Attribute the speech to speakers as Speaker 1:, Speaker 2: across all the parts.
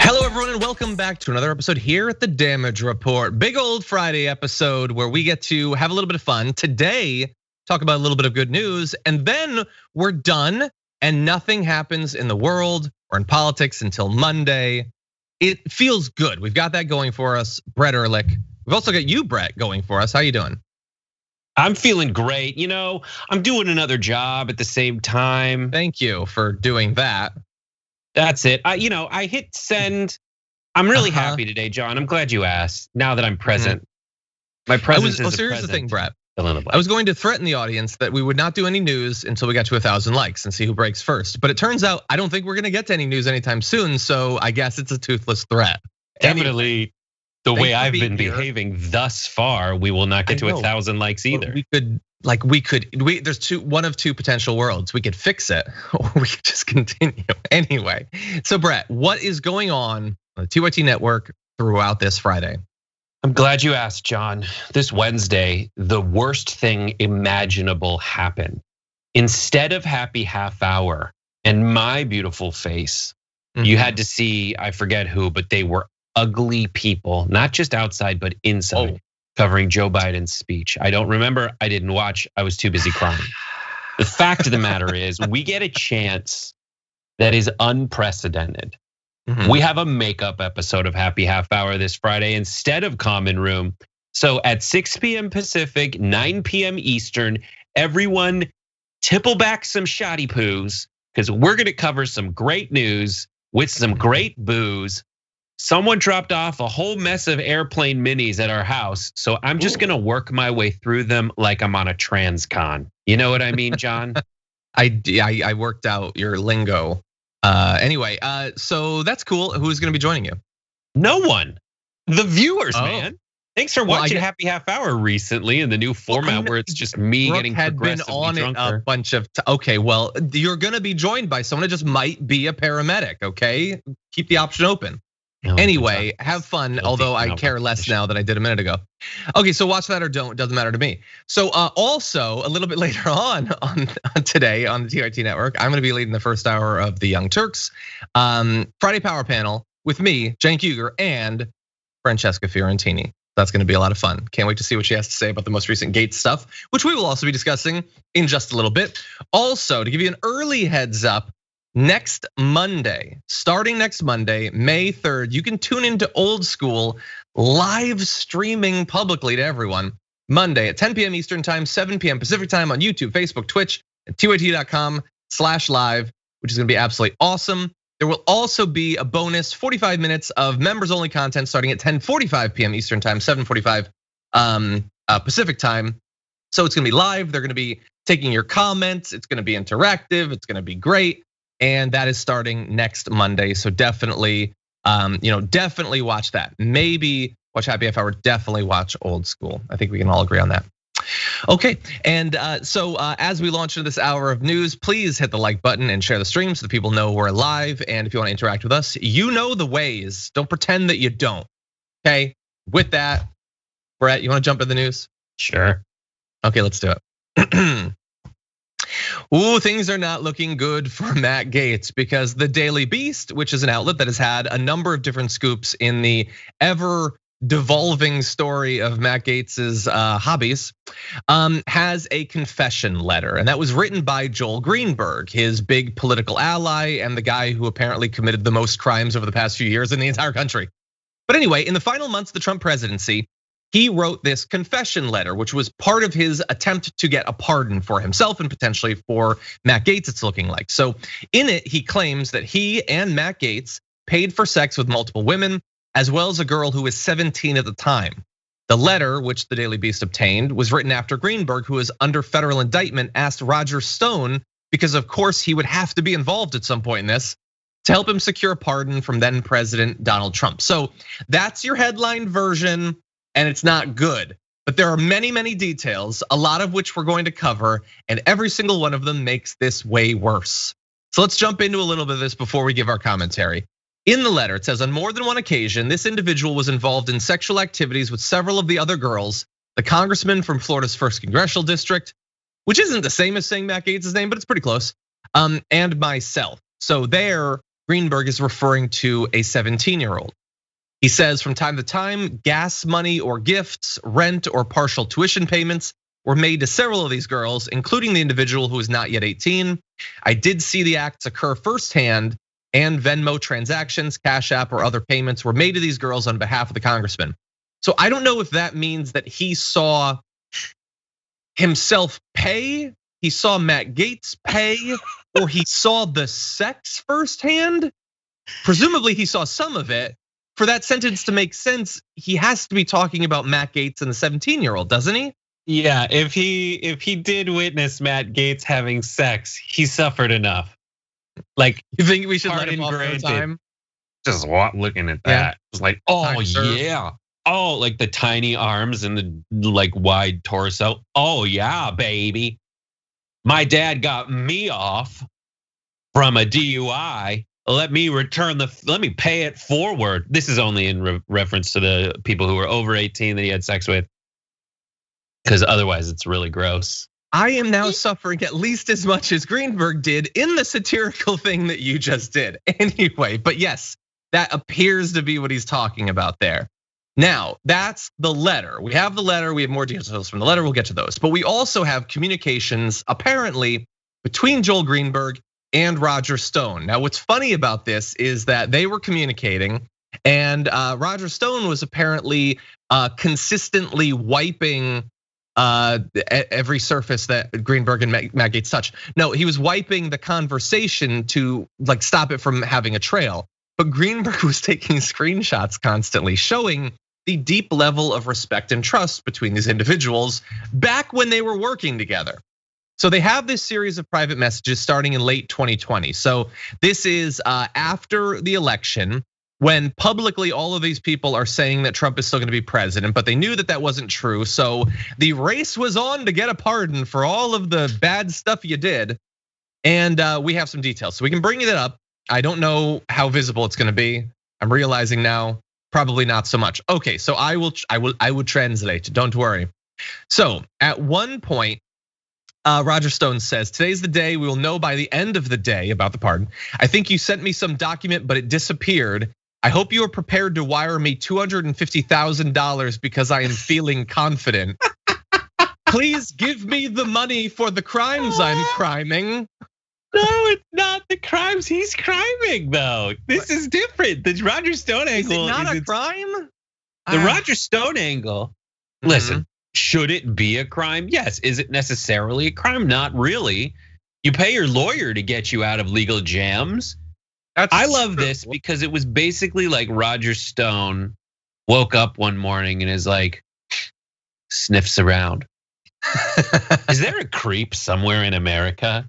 Speaker 1: Hello, everyone, and welcome back to another episode here at the Damage Report. Big old Friday episode where we get to have a little bit of fun. Today, talk about a little bit of good news, and then we're done, and nothing happens in the world or in politics until Monday. It feels good. We've got that going for us. Brett Erlich. We've also got you, Brett, going for us. How you doing?
Speaker 2: I'm feeling great. You know, I'm doing another job at the same time.
Speaker 1: Thank you for doing that.
Speaker 2: That's it. I hit send. I'm really happy today, John. I'm glad you asked. Now that I'm present, my presence is.
Speaker 1: So here's the thing, Brett.
Speaker 2: I
Speaker 1: was going to threaten the audience that we would not do any news until we got to 1,000 likes and see who breaks first. But it turns out I don't think we're gonna get to any news anytime soon. So I guess it's a toothless threat.
Speaker 2: Definitely, the way I've been behaving thus far, we will not get to 1,000 likes either. There's one of two potential worlds. We could fix it, or we could just continue. Anyway, so Brett, what is going on the TYT network throughout this Friday? I'm glad you asked, John. This Wednesday, the worst thing imaginable happened. Instead of happy half hour and my beautiful face, you had to see, I forget who, but they were ugly people, not just outside, but inside. Covering Joe Biden's speech. I don't remember, I didn't watch, I was too busy crying. The fact of the matter is, we get a chance that is unprecedented. We have a makeup episode of Happy Half Hour this Friday instead of Common Room. So at 6 p.m. Pacific, 9 p.m. Eastern, everyone tipple back some shoddy poos, because we're gonna cover some great news with some great booze. Someone dropped off a whole mess of airplane minis at our house, so I'm just gonna work my way through them like I'm on a transcon. You know what I mean, John?
Speaker 1: I worked out your lingo. Anyway, so that's cool. Who's gonna be joining you?
Speaker 2: No one. The viewers, man. Thanks for watching Happy Half Hour recently in the new format where it's just me getting progressively drunker.
Speaker 1: A bunch of okay, well, you're gonna be joined by someone that just might be a paramedic. Okay, keep the option open. Anyway, have fun, although I care less now than I did a minute ago. Okay, so watch that or don't, doesn't matter to me. So also a little bit later on today on the TRT network, I'm gonna be leading the first hour of the Young Turks Friday Power Panel with me, Cenk Uygur, and Francesca Fiorentini. That's gonna be a lot of fun. Can't wait to see what she has to say about the most recent Gaetz stuff, which we will also be discussing in just a little bit. Also, to give you an early heads up, next Monday, starting next Monday, May 3rd, you can tune into Old School live streaming publicly to everyone. Monday at 10 p.m. Eastern time, 7 p.m. Pacific time on YouTube, Facebook, Twitch, and tyt.com/live, which is gonna be absolutely awesome. There will also be a bonus 45 minutes of members only content starting at 10:45 p.m. Eastern time, 7:45 Pacific time. So it's gonna be live. They're gonna be taking your comments. It's gonna be interactive. It's gonna be great. And that is starting next Monday. So definitely, definitely watch that. Maybe watch Happy Half Hour, definitely watch Old School. I think we can all agree on that. Okay, and so as we launch into this hour of news, please hit the like button and share the stream so that people know we're live. And if you want to interact with us, you know the ways. Don't pretend that you don't. Okay, with that, Brett, you want to jump into the news?
Speaker 2: Sure.
Speaker 1: Okay, let's do it. Ooh, things are not looking good for Matt Gaetz because the Daily Beast, which is an outlet that has had a number of different scoops in the ever devolving story of Matt Gaetz's hobbies, has a confession letter. And that was written by Joel Greenberg, his big political ally and the guy who apparently committed the most crimes over the past few years in the entire country. But anyway, in the final months of the Trump presidency, he wrote this confession letter, which was part of his attempt to get a pardon for himself and potentially for Matt Gaetz, it's looking like. So in it, he claims that he and Matt Gaetz paid for sex with multiple women, as well as a girl who was 17 at the time. The letter, which the Daily Beast obtained, was written after Greenberg, who was under federal indictment, asked Roger Stone, because of course he would have to be involved at some point in this, to help him secure a pardon from then President Donald Trump. So that's your headline version. And it's not good, but there are many, many details, a lot of which we're going to cover, and every single one of them makes this way worse. So let's jump into a little bit of this before we give our commentary. In the letter, it says, on more than one occasion, this individual was involved in sexual activities with several of the other girls, the congressman from Florida's 1st Congressional District, which isn't the same as saying Matt Gaetz' name, but it's pretty close, and myself. So there, Greenberg is referring to a 17-year-old. He says from time to time, gas money or gifts, rent or partial tuition payments were made to several of these girls, including the individual who is not yet 18. I did see the acts occur firsthand, and Venmo transactions, Cash App, or other payments were made to these girls on behalf of the congressman. So I don't know if that means that he saw himself pay, he saw Matt Gaetz pay, or he saw the sex firsthand. Presumably he saw some of it. For that sentence to make sense, he has to be talking about Matt Gaetz and the 17-year-old, doesn't he?
Speaker 2: Yeah, if he did witness Matt Gaetz having sex, he suffered enough. Like,
Speaker 1: you think we should let him off the time?
Speaker 2: Just looking at that, it's like, oh yeah, oh, like the tiny arms and the like wide torso. Oh yeah, baby, my dad got me off from a DUI. Let me pay it forward. This is only in reference to the people who were over 18 that he had sex with, because otherwise it's really gross.
Speaker 1: I am now suffering at least as much as Greenberg did in the satirical thing that you just did. Anyway, but yes, that appears to be what he's talking about there. Now, that's the letter. We have the letter, we have more details from the letter, we'll get to those. But we also have communications apparently between Joel Greenberg and Roger Stone. Now, what's funny about this is that they were communicating, and Roger Stone was apparently consistently wiping every surface that Greenberg and Matt Gaetz touched. No, he was wiping the conversation to like stop it from having a trail. But Greenberg was taking screenshots constantly, showing the deep level of respect and trust between these individuals back when they were working together. So they have this series of private messages starting in late 2020. So this is after the election, when publicly all of these people are saying that Trump is still gonna be president, but they knew that that wasn't true. So the race was on to get a pardon for all of the bad stuff you did. And we have some details, so we can bring it up. I don't know how visible it's gonna be. I'm realizing now, probably not so much. Okay, so I would translate, don't worry. So at one point, Roger Stone says, today's the day, we will know by the end of the day about the pardon. I think you sent me some document, but it disappeared. I hope you are prepared to wire me $250,000 because I am feeling confident. Please give me the money for the crimes I'm criming.
Speaker 2: No, it's not the crimes he's criming though. This is different. The Roger Stone angle
Speaker 1: is it not a crime?
Speaker 2: The Roger Stone angle, listen. Should it be a crime? Yes. Is it necessarily a crime? Not really. You pay your lawyer to get you out of legal jams. I love this because it was basically like Roger Stone woke up one morning and is like, sniffs around. Is there a creep somewhere in America?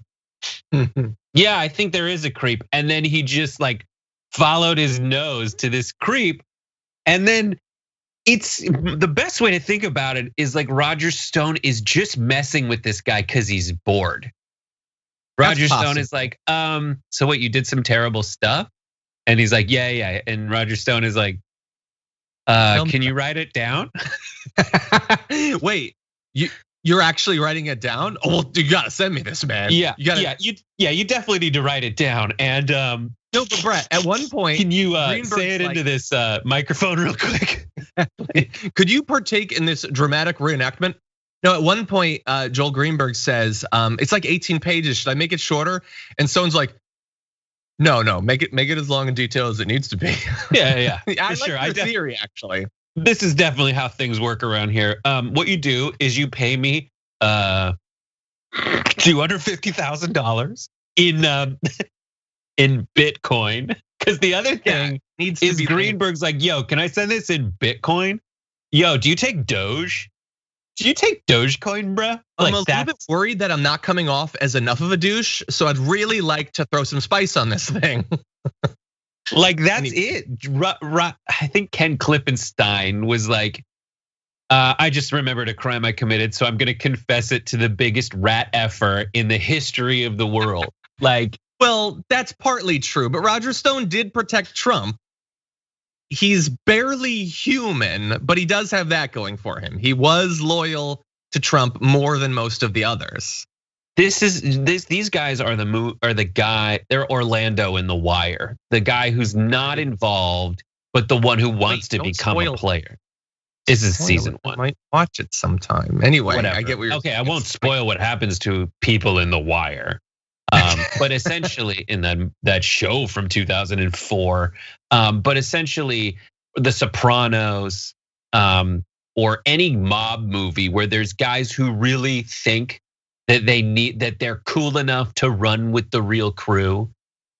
Speaker 2: Yeah, I think there is a creep. And then he just like followed his nose to this creep, and then it's the best way to think about it is like Roger Stone is just messing with this guy because he's bored. Roger Stone is like, so what, you did some terrible stuff? And he's like, yeah. And Roger Stone is like, can you write it down?
Speaker 1: Wait, you're actually writing it down? Oh, well, you gotta send me this, man.
Speaker 2: Yeah, you definitely need to write it down. And
Speaker 1: no, but Brett, at one point,
Speaker 2: can you say it into this microphone real quick?
Speaker 1: Could you partake in this dramatic reenactment? No, at one point, Joel Greenberg says, it's like 18 pages. Should I make it shorter? And Stone's like, no, make it as long and detailed as it needs to be.
Speaker 2: Yeah,
Speaker 1: I like your theory, actually.
Speaker 2: This is definitely how things work around here. What you do is you pay me $250,000 in Bitcoin. Because the other thing is Greenberg's like, yo, can I send this in Bitcoin? Yo, do you take Doge? Do you take Dogecoin, bro?
Speaker 1: I'm a little bit worried that I'm not coming off as enough of a douche, so I'd really like to throw some spice on this thing.
Speaker 2: Like that's it. I think Ken Klippenstein was like, I just remembered a crime I committed, so I'm gonna confess it to the biggest rat effer in the history of the world. Like,
Speaker 1: well, that's partly true, but Roger Stone did protect Trump. He's barely human, but he does have that going for him. He was loyal to Trump more than most of the others.
Speaker 2: These guys are the guy. They're Orlando in The Wire, the guy who's not involved, but the one who wants to become a player. This is season 1.
Speaker 1: I might watch it sometime. Anyway,
Speaker 2: whatever.
Speaker 1: I get what you're saying.
Speaker 2: Okay, I won't spoil what happens to people in The Wire. But essentially, in that show from 2004, but essentially, The Sopranos, or any mob movie where there's guys who really think that they're cool enough to run with the real crew.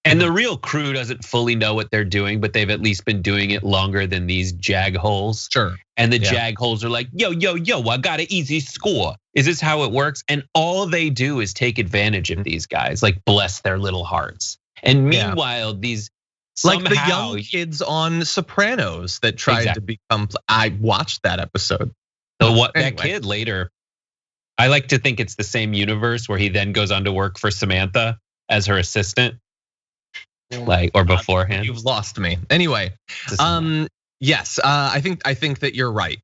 Speaker 2: And the real crew doesn't fully know what they're doing, but they've at least been doing it longer than these jag holes.
Speaker 1: Sure.
Speaker 2: And the jag holes are like, yo, I got an easy score. Is this how it works? And all they do is take advantage of these guys, like bless their little hearts. And meanwhile, these
Speaker 1: like the young kids on Sopranos that tried to become. I watched that episode.
Speaker 2: That kid later, I like to think it's the same universe where he then goes on to work for Samantha as her assistant. Like, or beforehand.
Speaker 1: You've lost me. Anyway, yes, I think that you're right.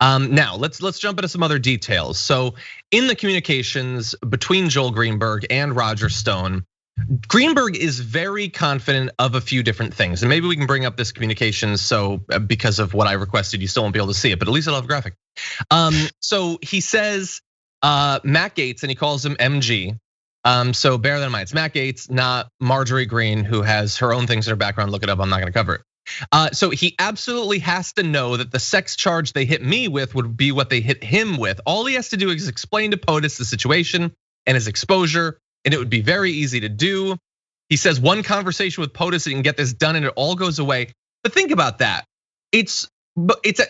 Speaker 1: Now let's jump into some other details. So in the communications between Joel Greenberg and Roger Stone, Greenberg is very confident of a few different things, and maybe we can bring up this communications. So because of what I requested, you still won't be able to see it, but at least I'll have a graphic. So he says Matt Gaetz, and he calls him MG. So bear that in mind. It's Matt Gaetz, not Marjorie Green, who has her own things in her background. Look it up. I'm not going to cover it. So he absolutely has to know that the sex charge they hit me with would be what they hit him with. All he has to do is explain to POTUS the situation and his exposure, and it would be very easy to do. He says one conversation with POTUS and you can get this done and it all goes away. But think about that. It's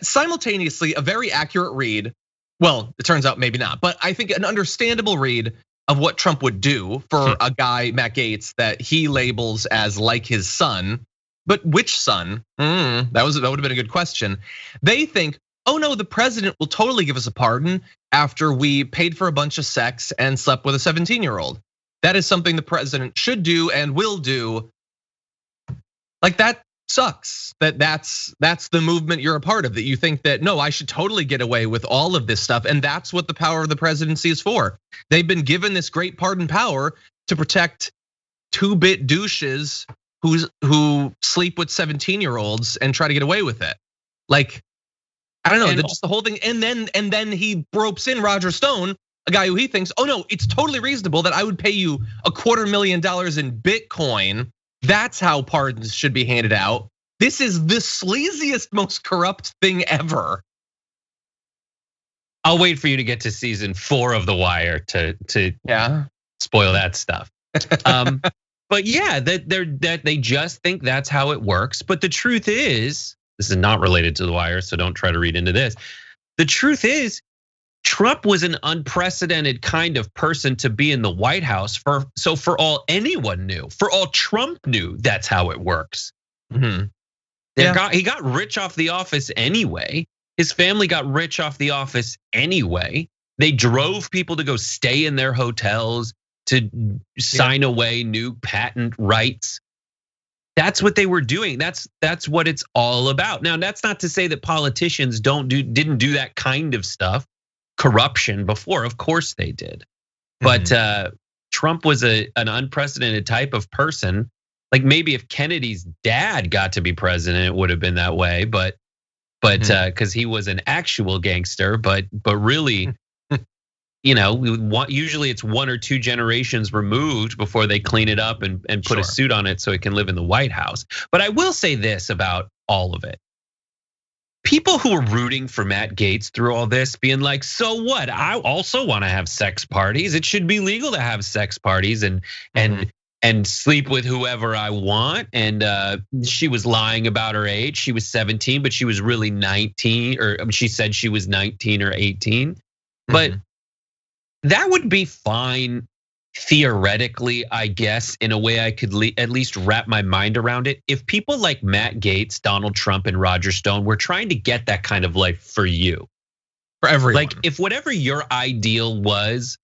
Speaker 1: simultaneously a very accurate read. Well, it turns out maybe not, but I think an understandable read of what Trump would do for a guy, Matt Gaetz, that he labels as like his son. But which son? That would have been a good question. They think, oh no, the president will totally give us a pardon after we paid for a bunch of sex and slept with a 17-year-old. That is something the president should do and will do. Like that sucks. That's the movement you're a part of, that you think that no, I should totally get away with all of this stuff. And that's what the power of the presidency is for. They've been given this great pardon power to protect 2-bit douches who sleep with 17-year-olds and try to get away with it. Like, I don't know, just the whole thing. And then he ropes in Roger Stone, a guy who he thinks, oh no, it's totally reasonable that I would pay you $250,000 in Bitcoin. That's how pardons should be handed out. This is the sleaziest, most corrupt thing ever.
Speaker 2: I'll wait for you to get to season 4 of The Wire to spoil that stuff. But yeah, that they just think that's how it works. But the truth is, this is not related to The Wire, so don't try to read into this. The truth is, Trump was an unprecedented kind of person to be in the White House for all anyone knew, for all Trump knew, that's how it works. He got rich off the office anyway. His family got rich off the office anyway. They drove people to go stay in their hotels to sign away new patent rights. That's what they were doing. That's what it's all about. Now, that's not to say that politicians didn't do that kind of stuff. Corruption before, of course they did. But Trump was an unprecedented type of person. Like maybe if Kennedy's dad got to be president, it would have been that way. But because he was an actual gangster, but really, usually it's 1 or 2 generations removed before they clean it up and put a suit on it so it can live in the White House. But I will say this about all of it. People who are rooting for Matt Gaetz through all this, being like, so what? I also want to have sex parties. It should be legal to have sex parties and sleep with whoever I want. And she was lying about her age. She was 17, but she was really 19, or she said she was 19 or 18. But that would be fine theoretically, I guess, in a way I could at least wrap my mind around it. If people like Matt Gaetz, Donald Trump, and Roger Stone were trying to get that kind of life for you,
Speaker 1: for everyone,
Speaker 2: like if whatever your ideal was,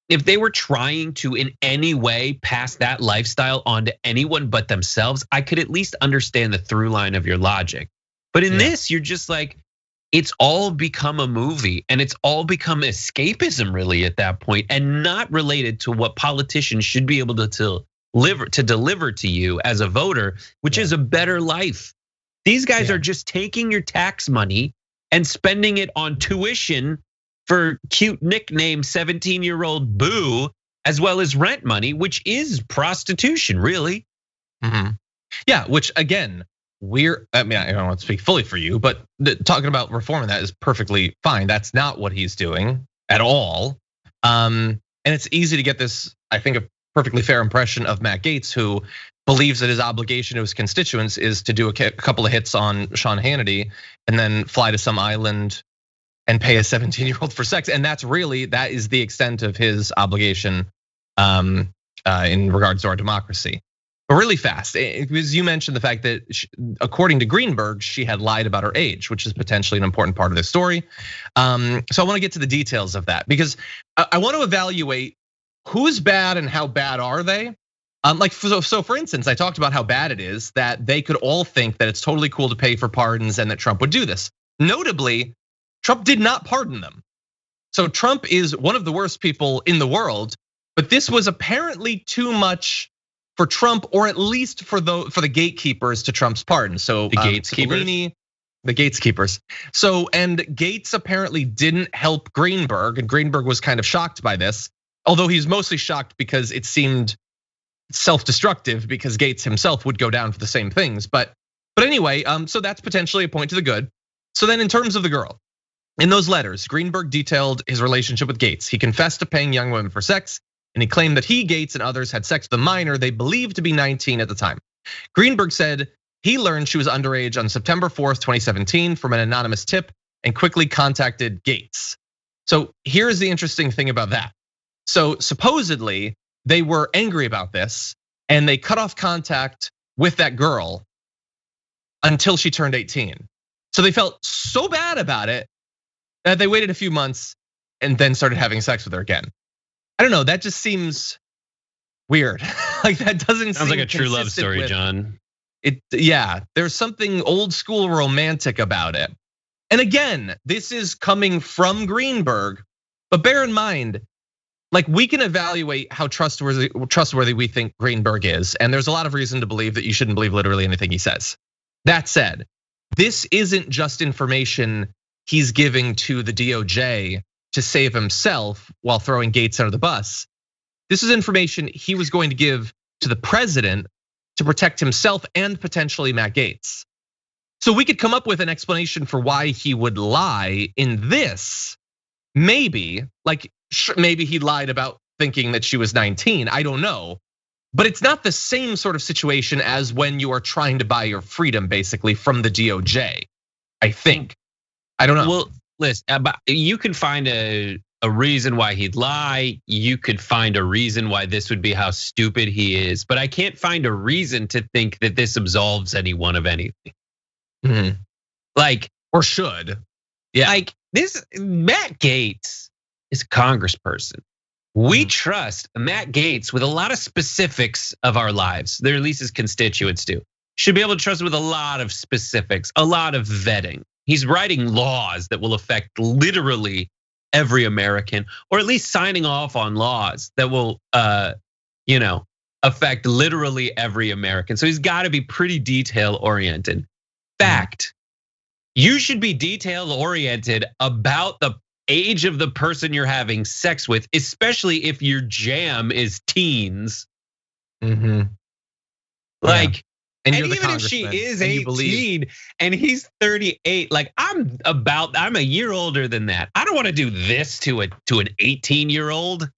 Speaker 2: if they were trying to in any way pass that lifestyle on to anyone but themselves, I could at least understand the through line of your logic. But in this, you're just like, it's all become a movie, and it's all become escapism really at that point, and not related to what politicians should be able to deliver to you as a voter, which is a better life. These guys are just taking your tax money and spending it on tuition for cute nickname 17-year-old Boo, as well as rent money, which is prostitution, really.
Speaker 1: Yeah, which again, I mean, I don't want to speak fully for you, but talking about reforming that is perfectly fine. That's not what he's doing at all. And it's easy to get this, I think, a perfectly fair impression of Matt Gaetz, who believes that his obligation to his constituents is to do a couple of hits on Sean Hannity and then fly to some island and pay a 17-year-old for sex. And that is the extent of his obligation in regards to our democracy. But really fast, because you mentioned the fact that according to Greenberg, she had lied about her age, which is potentially an important part of this story. So I want to get to the details of that because I want to evaluate who's bad and how bad are they. So for instance, I talked about how bad it is that they could all think that it's totally cool to pay for pardons and that Trump would do this. Notably, Trump did not pardon them. So Trump is one of the worst people in the world, but this was apparently too much for Trump, or at least for the gatekeepers to Trump's pardon. So
Speaker 2: the GaetzKeepers.
Speaker 1: The GaetzKeepers. So, and Gaetz apparently didn't help Greenberg, and Greenberg was kind of shocked by this, although he's mostly shocked because it seemed self-destructive because Gaetz himself would go down for the same things. But anyway, so that's potentially a point to the good. So then in terms of the girl, in those letters, Greenberg detailed his relationship with Gaetz. He confessed to paying young women for sex, and he claimed that he, Gaetz, and others had sex with a minor they believed to be 19 at the time. Greenberg said he learned she was underage on September 4th, 2017 from an anonymous tip and quickly contacted Gaetz. So here's the interesting thing about that. So supposedly they were angry about this and they cut off contact with that girl until she turned 18. So they felt so bad about it that they waited a few months and then started having sex with her again. I don't know, that just seems weird. Like that doesn't
Speaker 2: sounds like a true love story, John.
Speaker 1: Yeah, there's something old school romantic about it. And again, this is coming from Greenberg, but bear in mind, like we can evaluate how trustworthy we think Greenberg is, and there's a lot of reason to believe that you shouldn't believe literally anything he says. That said, this isn't just information he's giving to the DOJ to save himself while throwing Gaetz under the bus. This is information he was going to give to the president to protect himself and potentially Matt Gaetz. So we could come up with an explanation for why he would lie in this. Maybe, like maybe he lied about thinking that she was 19, I don't know. But it's not the same sort of situation as when you are trying to buy your freedom basically from the DOJ, I think. I don't know.
Speaker 2: Well, listen, you could find a reason why he'd lie. You could find a reason why this would be how stupid he is. But I can't find a reason to think that this absolves anyone of anything. Like,
Speaker 1: or should.
Speaker 2: Yeah. Like this, Matt Gaetz is a congressperson. We trust Matt Gaetz with a lot of specifics of our lives, or at least his constituents do. Should be able to trust him with a lot of specifics, a lot of vetting. He's writing laws that will affect literally every American, or at least signing off on laws that will, affect literally every American. So he's got to be pretty detail oriented. Fact, you should be detail oriented about the age of the person you're having sex with, especially if your jam is teens. Like. And even if she is 18 and he's 38, like I'm a year older than that. I don't want to do this to an 18-year-old.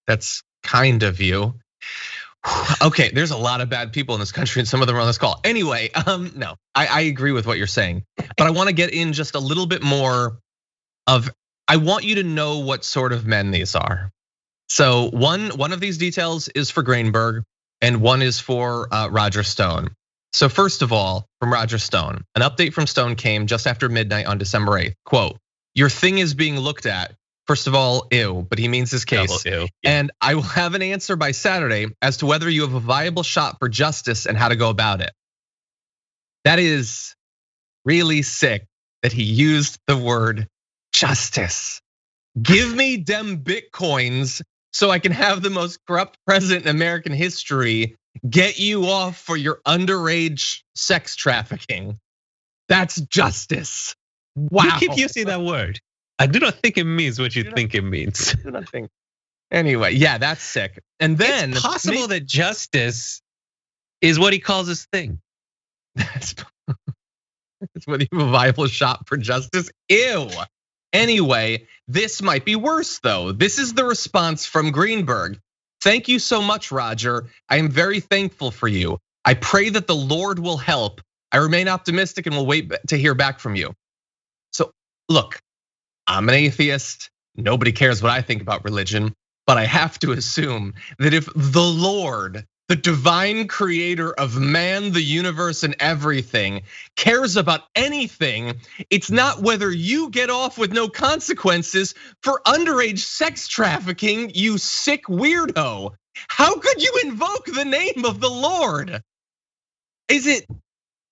Speaker 1: That's kind of you. Okay, there's a lot of bad people in this country and some of them are on this call. Anyway, no, I agree with what you're saying, but I want to get in just a little bit more of, I want you to know what sort of men these are. So one of these details is for Greenberg, and one is for Roger Stone. So first of all, from Roger Stone, an update from Stone came just after midnight on December 8th. Quote, "Your thing is being looked at. First of all, ew," but he means his case.
Speaker 2: Ew.
Speaker 1: And I will have an answer by Saturday as to whether you have a viable shot for justice and how to go about it. That is really sick that he used the word justice. Give me dem bitcoins so I can have the most corrupt president in American history get you off for your underage sex trafficking. That's justice. Wow.
Speaker 2: You keep using that word. I do not think it means what you think it means.
Speaker 1: I do not think. Anyway, yeah, that's sick. And then
Speaker 2: it's possible that justice is what he calls his thing.
Speaker 1: It's whether you have a viable shot for justice. Ew. Anyway, this might be worse though. This is the response from Greenberg. Thank you so much, Roger. I am very thankful for you. I pray that the Lord will help. I remain optimistic and will wait to hear back from you. So look, I'm an atheist. Nobody cares what I think about religion, but I have to assume that if the Lord, the divine creator of man, the universe, and everything, cares about anything, it's not whether you get off with no consequences for underage sex trafficking, you sick weirdo. How could you invoke the name of the Lord? Is it,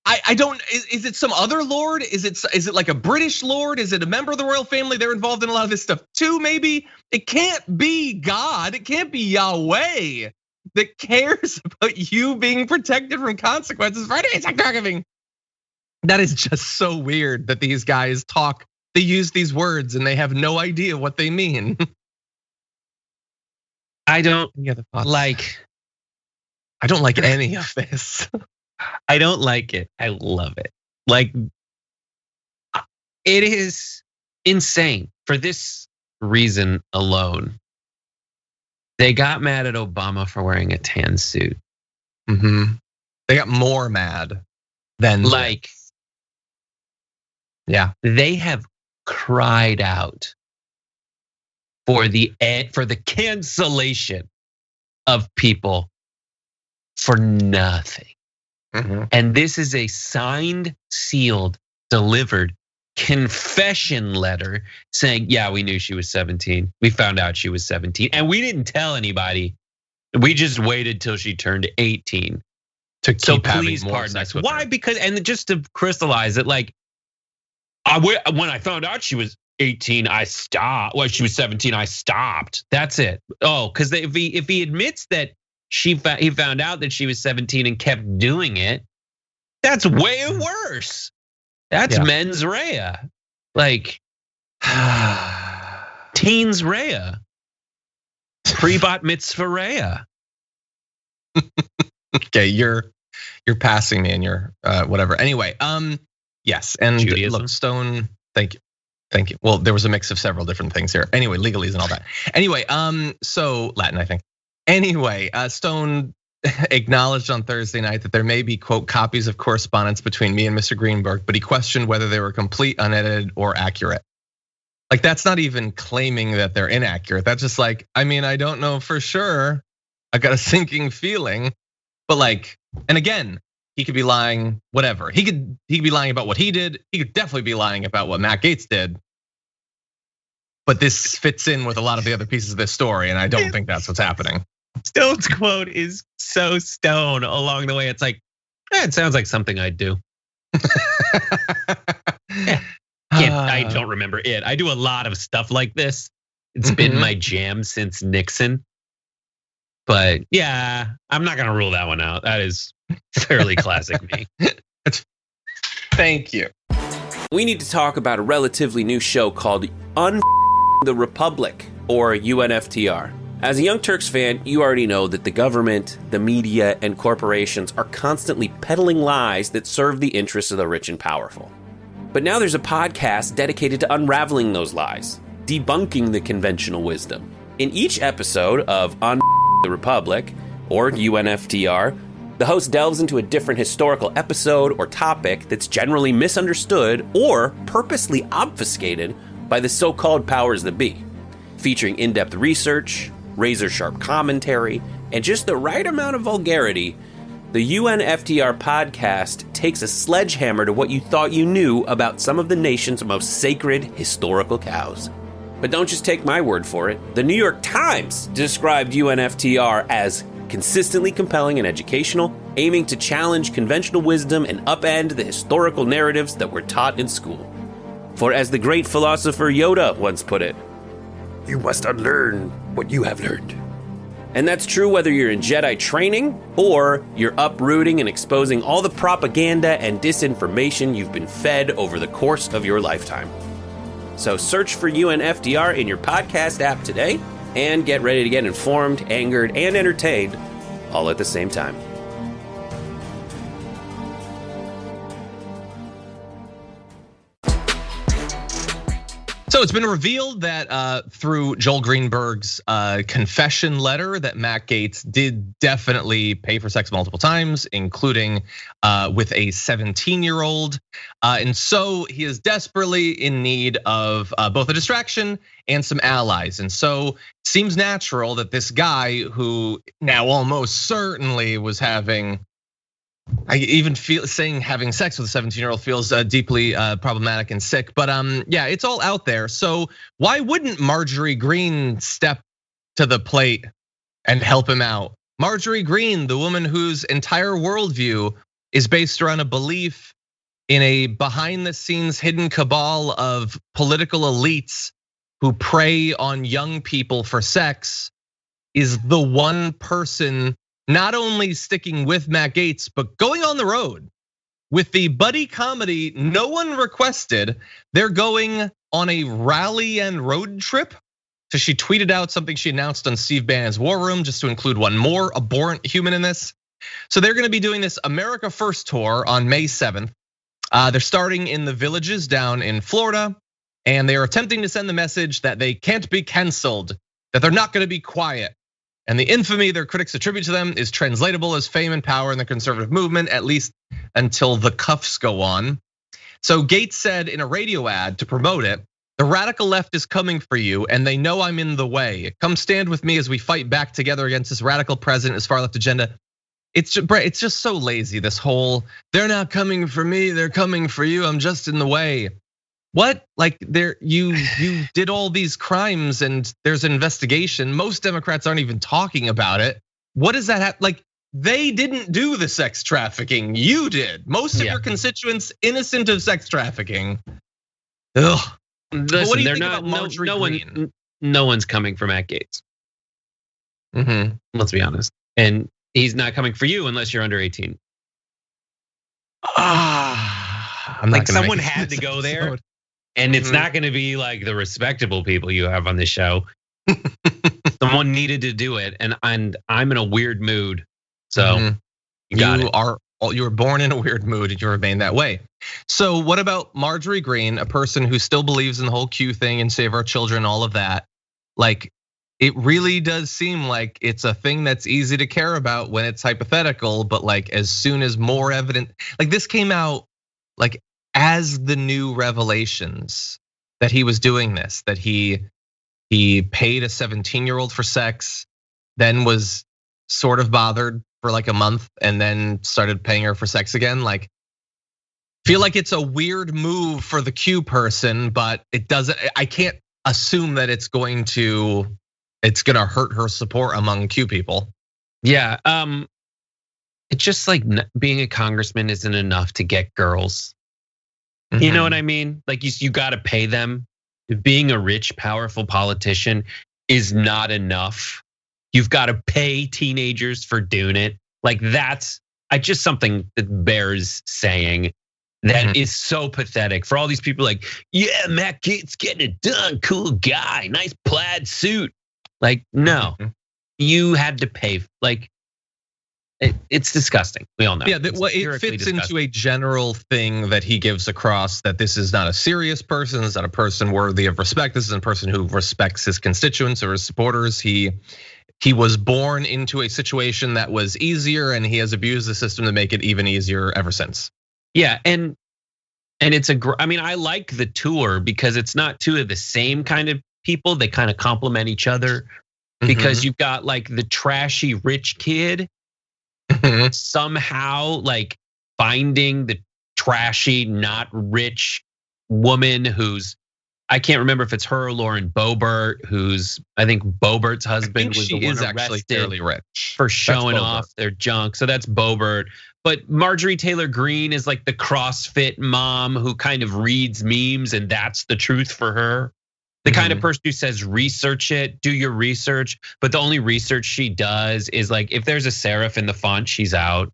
Speaker 1: I don't, is it some other Lord? Is it like a British Lord? Is it a member of the royal family? They're involved in a lot of this stuff too, maybe? It can't be God, it can't be Yahweh that cares about you being protected from consequences for any sex trafficking. That is just so weird that these guys talk, they use these words and they have no idea what they mean.
Speaker 2: I don't like
Speaker 1: any of this.
Speaker 2: I don't like it. I love it. Like, it is insane for this reason alone. They got mad at Obama for wearing a tan suit.
Speaker 1: They got more mad than
Speaker 2: like,
Speaker 1: yeah.
Speaker 2: They have cried out for the cancellation of people for nothing. And this is a signed, sealed, delivered confession letter saying, yeah, we knew she was 17. We found out she was 17 and we didn't tell anybody. We just waited till she turned 18
Speaker 1: to keep
Speaker 2: please pardon us. Why? Because, and just to crystallize it, like, when I found out she was 18, I stopped. Well, she was 17, I stopped. That's it. Oh, because if he admits that he found out that she was 17 and kept doing it, that's way worse. That's mens rea, like teens rea, pre-bat mitzvah rea.
Speaker 1: Okay, you're passing me and you're whatever. Anyway, yes, and
Speaker 2: Judaism.
Speaker 1: Look, Stone, thank you. Well, there was a mix of several different things here. Anyway, legalese and all that. Anyway, so Latin, I think. Anyway, Stone acknowledged on Thursday night that there may be, quote, copies of correspondence between me and Mr. Greenberg, but he questioned whether they were complete, unedited, or accurate. Like, that's not even claiming that they're inaccurate. That's just like, I mean, I don't know for sure. I got a sinking feeling, but like, and again, he could be lying, whatever. He could be lying about what he did. He could definitely be lying about what Matt Gaetz did. But this fits in with a lot of the other pieces of this story, and I don't think that's what's happening.
Speaker 2: Stone's quote is so Stone along the way. It's like, it sounds like something I'd do. I don't remember it. I do a lot of stuff like this. It's been my jam since Nixon. But yeah, I'm not gonna rule that one out. That is fairly classic me.
Speaker 1: Thank you.
Speaker 3: We need to talk about a relatively new show called the Republic, or UNFTR. As a Young Turks fan, you already know that the government, the media, and corporations are constantly peddling lies that serve the interests of the rich and powerful. But now there's a podcast dedicated to unraveling those lies, debunking the conventional wisdom. In each episode of On the Republic, or UNFTR, the host delves into a different historical episode or topic that's generally misunderstood or purposely obfuscated by the so-called powers that be, featuring in-depth research, razor-sharp commentary, and just the right amount of vulgarity. The UNFTR podcast takes a sledgehammer to what you thought you knew about some of the nation's most sacred historical cows. But don't just take my word for it. The New York Times described UNFTR as consistently compelling and educational, aiming to challenge conventional wisdom and upend the historical narratives that were taught in school. For as the great philosopher Yoda once put it, you must unlearn what you have learned. And that's true whether you're in Jedi training or you're uprooting and exposing all the propaganda and disinformation you've been fed over the course of your lifetime. So search for UNFDR in your podcast app today and get ready to get informed, angered, and entertained all at the same time.
Speaker 1: So it's been revealed that through Joel Greenberg's confession letter that Matt Gaetz did definitely pay for sex multiple times, including with a 17-year-old. And so he is desperately in need of both a distraction and some allies. And so it seems natural that this guy who now almost certainly was having, I even feel saying having sex with a 17-year-old feels deeply problematic and sick, but yeah, it's all out there. So why wouldn't Marjorie Green step to the plate and help him out? Marjorie Green, the woman whose entire worldview is based around a belief in a behind-the-scenes hidden cabal of political elites who prey on young people for sex, is the one person not only sticking with Matt Gaetz, but going on the road with the buddy comedy no one requested. They're going on a rally and road trip. So she tweeted out something she announced on Steve Bannon's War Room, just to include one more abhorrent human in this. So they're gonna be doing this America First tour on May 7th. They're starting in the villages down in Florida, and they are attempting to send the message that they can't be canceled, that they're not gonna be quiet. And the infamy their critics attribute to them is translatable as fame and power in the conservative movement, at least until the cuffs go on. So Gaetz said in a radio ad to promote it, "The radical left is coming for you, and they know I'm in the way. Come stand with me as we fight back together against this radical president, his far left agenda." It's just so lazy, this whole, they're not coming for me, they're coming for you, I'm just in the way. What? Like you did all these crimes and there's an investigation. Most Democrats aren't even talking about it. What does that have? Like, they didn't do the sex trafficking, you did. Most of your constituents innocent of sex trafficking. Ugh.
Speaker 2: Listen, what do you think about Marjorie Green? No one's coming for Matt Gaetz. Let's be honest. And he's not coming for you unless you're under 18.
Speaker 1: I'm like,
Speaker 2: someone had to go there. And it's not gonna be like the respectable people you have on this show. Someone needed to do it, and I'm in a weird mood. So you were born in a weird mood, and you remain that way. So what about Marjorie Green, a person who still believes in the whole Q thing and save our children, all of that? Like, it really does seem like it's a thing that's easy to care about when it's hypothetical, but like as soon as more evidence, like this came out, like as the new revelations that he was doing this, that he paid a 17-year-old for sex, then was sort of bothered for like a month and then started paying her for sex again. Like, feel like it's a weird move for the Q person, but it doesn't, I can't assume that it's gonna hurt her support among Q people. Yeah, it's just like being a congressman isn't enough to get girls. You know what I mean? Like you gotta pay them. Being a rich, powerful politician is not enough. You've got to pay teenagers for doing it. Like that's just something that bears saying. That is so pathetic for all these people. Like, yeah, Matt Gaetz getting it done, cool guy, nice plaid suit. Like, no, you had to pay. Like, it's disgusting. We all know.
Speaker 1: Yeah, well, it fits into a general thing that he gives across, that this is not a serious person, this is not a person worthy of respect. This is a person who respects his constituents or his supporters. He was born into a situation that was easier, and he has abused the system to make it even easier ever since.
Speaker 2: Yeah, and it's I mean, I like the tour because it's not two of the same kind of people. They kind of complement each other because you've got like the trashy rich kid somehow like finding the trashy, not rich woman who's I can't remember if it's her or Lauren Boebert, who's I think Boebert's husband was the one
Speaker 1: actually fairly rich
Speaker 2: for showing off their junk. So that's Boebert. But Marjorie Taylor Greene is like the CrossFit mom who kind of reads memes and that's the truth for her. The kind of person who says research it, do your research, but the only research she does is like if there's a serif in the font, she's out.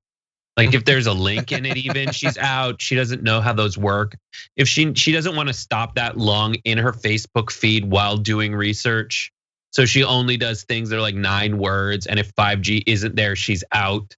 Speaker 2: Like if there's a link in it even, she's out. She doesn't know how those work. If she doesn't want to stop that long in her Facebook feed while doing research. So she only does things that are like 9 words, and if 5G isn't there, she's out.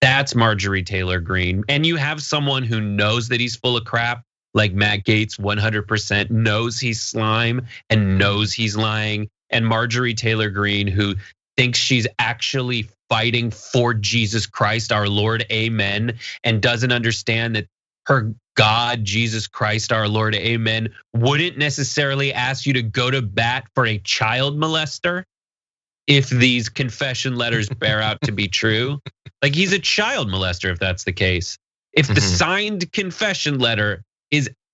Speaker 2: That's Marjorie Taylor Greene. And you have someone who knows that he's full of crap, like Matt Gaetz 100% knows he's slime and knows he's lying. And Marjorie Taylor Greene, who thinks she's actually fighting for Jesus Christ, our Lord, amen, and doesn't understand that her God, Jesus Christ, our Lord, amen, wouldn't necessarily ask you to go to bat for a child molester if these confession letters bear out to be true. Like he's a child molester if that's the case. If the signed confession letter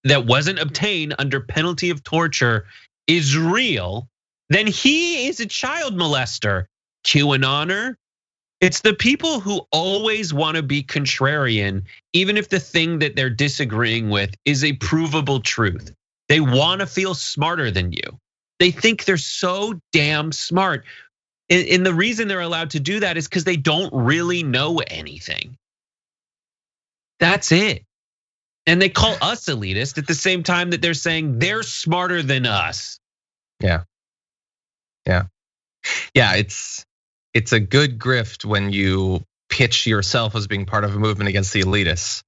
Speaker 2: that wasn't obtained under penalty of torture is real, then he is a child molester. QAnoner. It's the people who always want to be contrarian, even if the thing that they're disagreeing with is a provable truth. They want to feel smarter than you. They think they're so damn smart. And the reason they're allowed to do that is because they don't really know anything. That's it. And they call us elitist at the same time that they're saying they're smarter than us.
Speaker 1: Yeah. It's a good grift when you pitch yourself as being part of a movement against the elitists,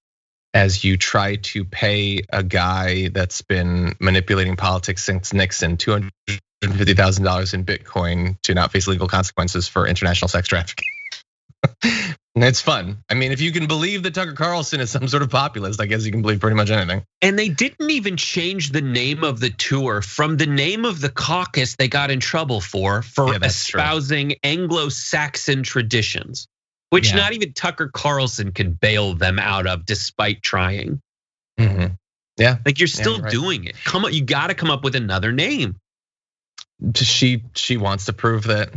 Speaker 1: as you try to pay a guy that's been manipulating politics since Nixon $250,000 in Bitcoin to not face legal consequences for international sex trafficking. And it's fun. I mean, if you can believe that Tucker Carlson is some sort of populist, I guess you can believe pretty much anything.
Speaker 2: And they didn't even change the name of the tour from the name of the caucus they got in trouble for espousing Anglo-Saxon traditions, which not even Tucker Carlson could bail them out of despite trying.
Speaker 1: Yeah.
Speaker 2: Like you're still doing it. Come on, you gotta come up with another name.
Speaker 1: She wants to prove that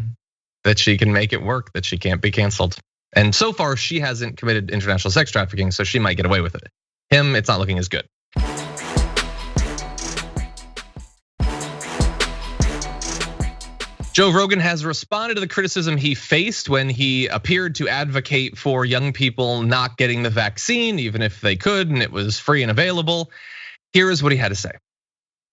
Speaker 1: she can make it work, that she can't be canceled. And so far, she hasn't committed international sex trafficking, so she might get away with it. Him, it's not looking as good. Joe Rogan has responded to the criticism he faced when he appeared to advocate for young people not getting the vaccine, even if they could, and it was free and available. Here is what he had to say.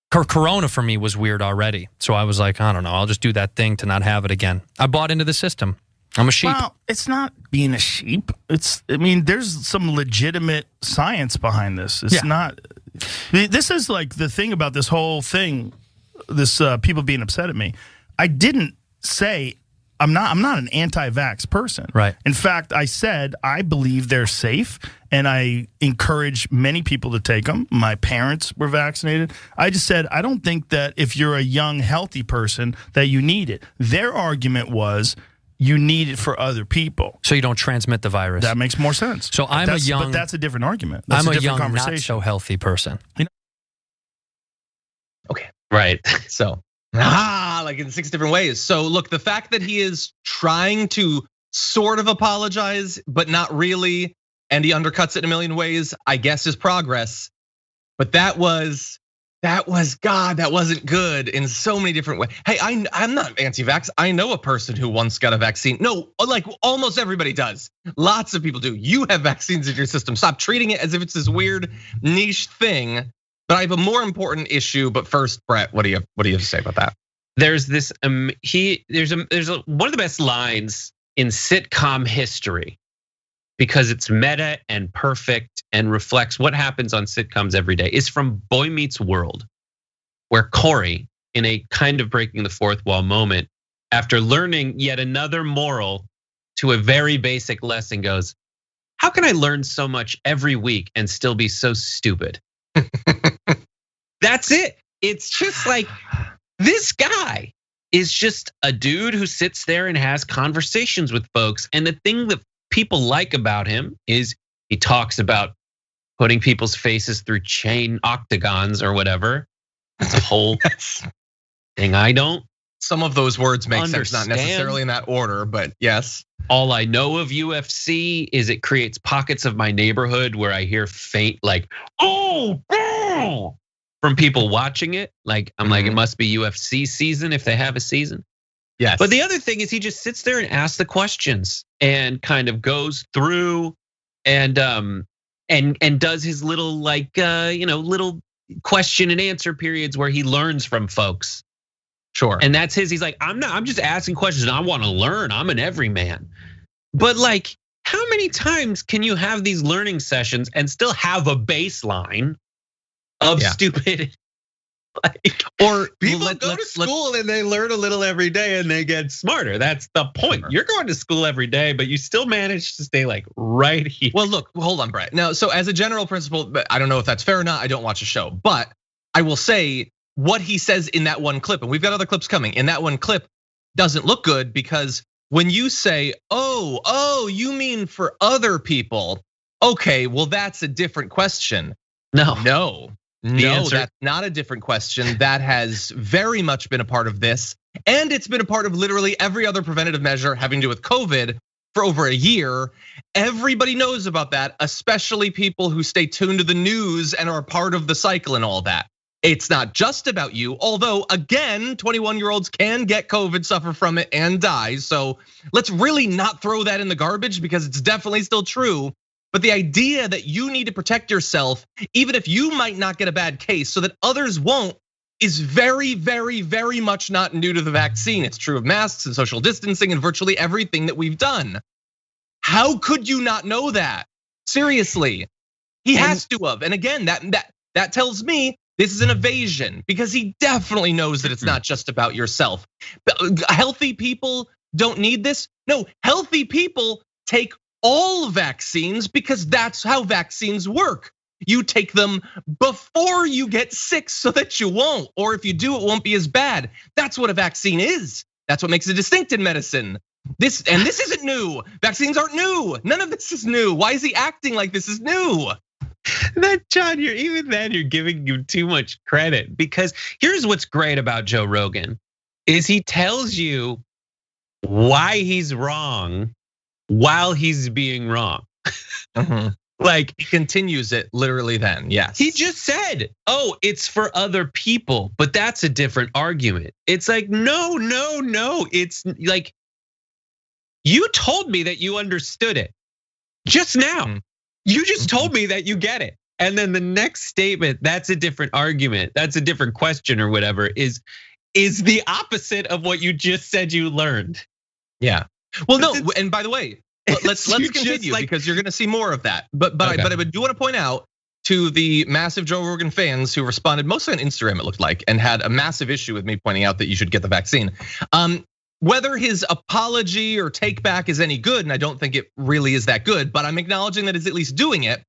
Speaker 4: Corona for me was weird already. So I was like, I don't know, I'll just do that thing to not have it again. I bought into the system. I'm a sheep.
Speaker 5: Well, it's not being a sheep. I mean, there's some legitimate science behind this. It's not, this is like the thing about this whole thing, this people being upset at me. I didn't say, I'm not an anti-vax person.
Speaker 4: Right.
Speaker 5: In fact, I said, I believe they're safe and I encourage many people to take them. My parents were vaccinated. I just said, I don't think that if you're a young, healthy person that you need it. Their argument was, you need it for other people.
Speaker 4: So you don't transmit the virus.
Speaker 5: That makes more sense.
Speaker 4: So
Speaker 5: but that's a different argument. That's
Speaker 4: I'm
Speaker 5: a different
Speaker 4: young,
Speaker 5: conversation.
Speaker 4: not so healthy person.
Speaker 1: Okay,
Speaker 2: right.
Speaker 1: So, like in 6 different ways. So look, the fact that he is trying to sort of apologize, but not really, and he undercuts it in a million ways, I guess is progress. But that was God, that wasn't good in so many different ways. Hey, I'm not anti-vax. I know a person who once got a vaccine. No, like almost everybody does. Lots of people do. You have vaccines in your system. Stop treating it as if it's this weird niche thing. But I have a more important issue. But first, Brett, what do you have to say about that?
Speaker 2: There's this one of the best lines in sitcom history, because it's meta and perfect and reflects what happens on sitcoms every day, is from Boy Meets World, where Corey, in a kind of breaking the fourth wall moment, after learning yet another moral to a very basic lesson, goes, how can I learn so much every week and still be so stupid? That's it. It's just like, this guy is just a dude who sits there and has conversations with folks. And the thing that people like about him is he talks about putting people's faces through chain octagons or whatever. The whole thing I don't.
Speaker 1: Some of those words make
Speaker 2: sense,
Speaker 1: not necessarily in that order, but yes.
Speaker 2: All I know of UFC is it creates pockets of my neighborhood where I hear faint like, oh, from people watching it. Like, I'm like, it must be UFC season if they have a season.
Speaker 1: Yes.
Speaker 2: But the other thing is he just sits there and asks the questions and kind of goes through and does his little like little question and answer periods where he learns from folks.
Speaker 1: Sure.
Speaker 2: And that's his. He's like, I'm just asking questions. I want to learn. I'm an everyman. But like, how many times can you have these learning sessions and still have a baseline of stupidity? Like, or people go to school and they learn a little every day and they get smarter. That's the point. You're going to school every day, but you still manage to stay like right here.
Speaker 1: Well, look, hold on, Brett. Now, so as a general principle, I don't know if that's fair or not. I don't watch a show, but I will say what he says in that one clip, and we've got other clips coming, in that one clip doesn't look good because when you say, oh, you mean for other people? Okay, well, that's a different question. No, that's not a different question. That has very much been a part of this. And it's been a part of literally every other preventative measure having to do with COVID for over a year. Everybody knows about that, especially people who stay tuned to the news and are part of the cycle and all that. It's not just about you, although again, 21-year-olds can get COVID, suffer from it, and die. So let's really not throw that in the garbage because it's definitely still true. But the idea that you need to protect yourself, even if you might not get a bad case so that others won't, is very, very, very much not new to the vaccine. It's true of masks and social distancing and virtually everything that we've done. How could you not know that? Seriously, he has to have. And again, that tells me this is an evasion because he definitely knows that it's not just about yourself. Healthy people don't need this. No, healthy people take all vaccines because that's how vaccines work. You take them before you get sick so that you won't, or if you do, it won't be as bad. That's what a vaccine is. That's what makes it distinct in medicine. This isn't new. Vaccines aren't new. None of this is new. Why is he acting like this is new?
Speaker 2: That John, you're giving you too much credit because here's what's great about Joe Rogan is he tells you why he's wrong while he's being wrong. Like
Speaker 1: he continues it literally then, yes.
Speaker 2: He just said, oh, it's for other people, but that's a different argument. It's like, no. It's like, you told me that you understood it just now. You just told me that you get it. And then the next statement, that's a different argument. That's a different question or whatever is the opposite of what you just said you learned.
Speaker 1: Yeah. Well, no, and by the way, let's continue because you're gonna see more of that. But I do want to point out to the massive Joe Rogan fans who responded mostly on Instagram, it looked like, and had a massive issue with me pointing out that you should get the vaccine. Whether his apology or take back is any good, and I don't think it really is that good, but I'm acknowledging that he's at least doing it.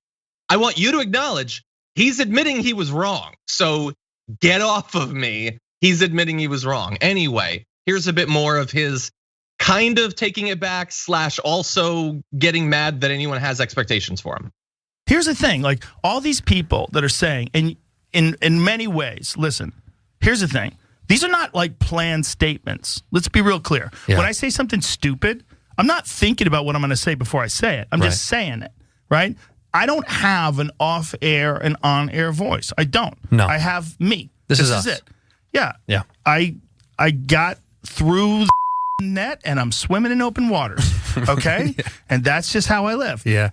Speaker 1: I want you to acknowledge he's admitting he was wrong. So get off of me. He's admitting he was wrong. Anyway, here's a bit more of his kind of taking it back / also getting mad that anyone has expectations for him.
Speaker 5: Here's the thing, like all these people that are saying, and in many ways, listen, here's the thing. These are not like planned statements. Let's be real clear. Yeah. When I say something stupid, I'm not thinking about what I'm gonna say before I say it. I'm just saying it, right? I don't have an off-air and on-air voice. I don't.
Speaker 4: No.
Speaker 5: I have me.
Speaker 4: This is it.
Speaker 5: Yeah.
Speaker 4: Yeah.
Speaker 5: I got through the net and I'm swimming in open waters, okay? Yeah. And that's just how I live.
Speaker 4: Yeah.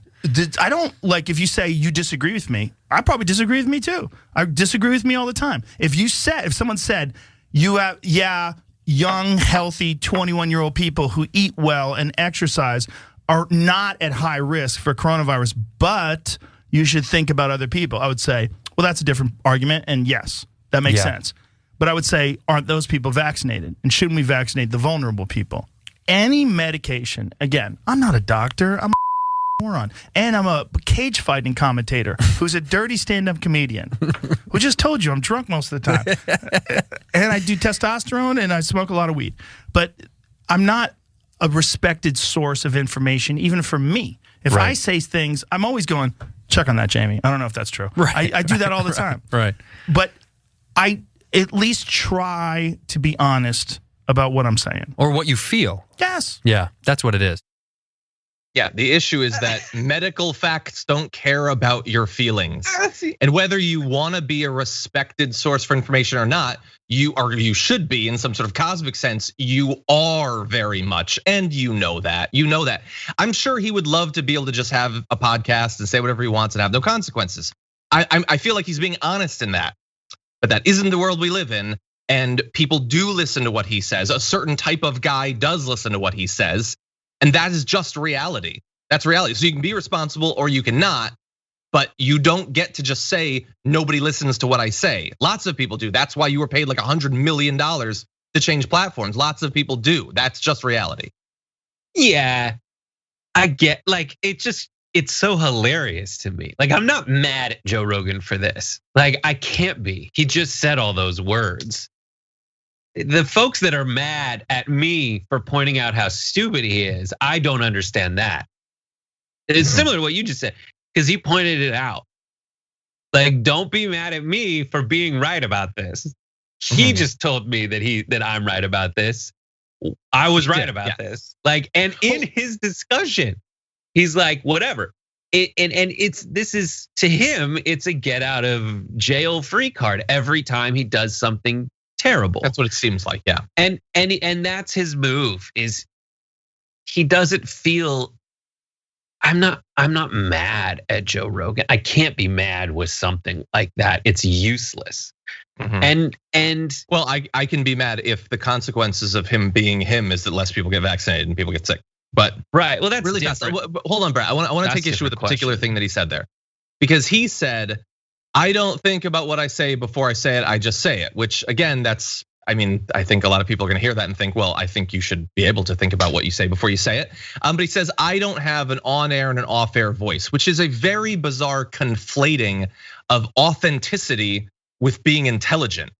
Speaker 5: I don't like if you say you disagree with me, I probably disagree with me too. I disagree with me all the time. If someone said, you have, young, healthy, 21-year-old people who eat well and exercise are not at high risk for coronavirus, but you should think about other people. I would say, well, that's a different argument, and yes, that makes sense. But I would say, aren't those people vaccinated? And shouldn't we vaccinate the vulnerable people? Any medication, again, I'm not a doctor, I'm a moron. And I'm a cage fighting commentator who's a dirty stand-up comedian who just told you I'm drunk most of the time. And I do testosterone and I smoke a lot of weed. But I'm not a respected source of information, even for me. If I say things, I'm always going, check on that, Jamie. I don't know if that's true. I do that all the time.
Speaker 4: Right.
Speaker 5: But at least try to be honest about what I'm saying.
Speaker 4: Or what you feel.
Speaker 5: Yes.
Speaker 4: Yeah, that's what it is.
Speaker 1: Yeah, the issue is that medical facts don't care about your feelings. And whether you want to be a respected source for information or not, you should be in some sort of cosmic sense. You are very much, and you know that. I'm sure he would love to be able to just have a podcast and say whatever he wants and have no consequences. I feel like he's being honest in that. But that isn't the world we live in. And people do listen to what he says. A certain type of guy does listen to what he says. And that is just reality. That's reality. So you can be responsible or you cannot, but you don't get to just say, nobody listens to what I say. Lots of people do. That's why you were paid like $100 million to change platforms. Lots of people do. That's just reality.
Speaker 2: Yeah, I get, like, it's so hilarious to me. Like, I'm not mad at Joe Rogan for this. Like, I can't be. He just said all those words. The folks that are mad at me for pointing out how stupid he is, I don't understand that. It's similar to what you just said, because he pointed it out. Like, don't be mad at me for being right about this. He just told me that I'm right about this. I was right about this. Like, and in his discussion, he's like, whatever. This is to him, it's a get out of jail free card every time he does something terrible.
Speaker 1: That's what it seems like, yeah.
Speaker 2: And that's his move, is he doesn't feel, I'm not mad at Joe Rogan. I can't be mad with something like that. It's useless. And
Speaker 1: well, I can be mad if the consequences of him being him is that less people get vaccinated and people get sick. But
Speaker 2: right, well, that's
Speaker 1: really
Speaker 2: different.
Speaker 1: Hold on, Brad. I want to take issue with a particular thing that he said there, because he said, I don't think about what I say before I say it. I just say it, which again, I think a lot of people are gonna hear that and think, well, I think you should be able to think about what you say before you say it. But he says, I don't have an on-air and an off-air voice, which is a very bizarre conflating of authenticity with being intelligent.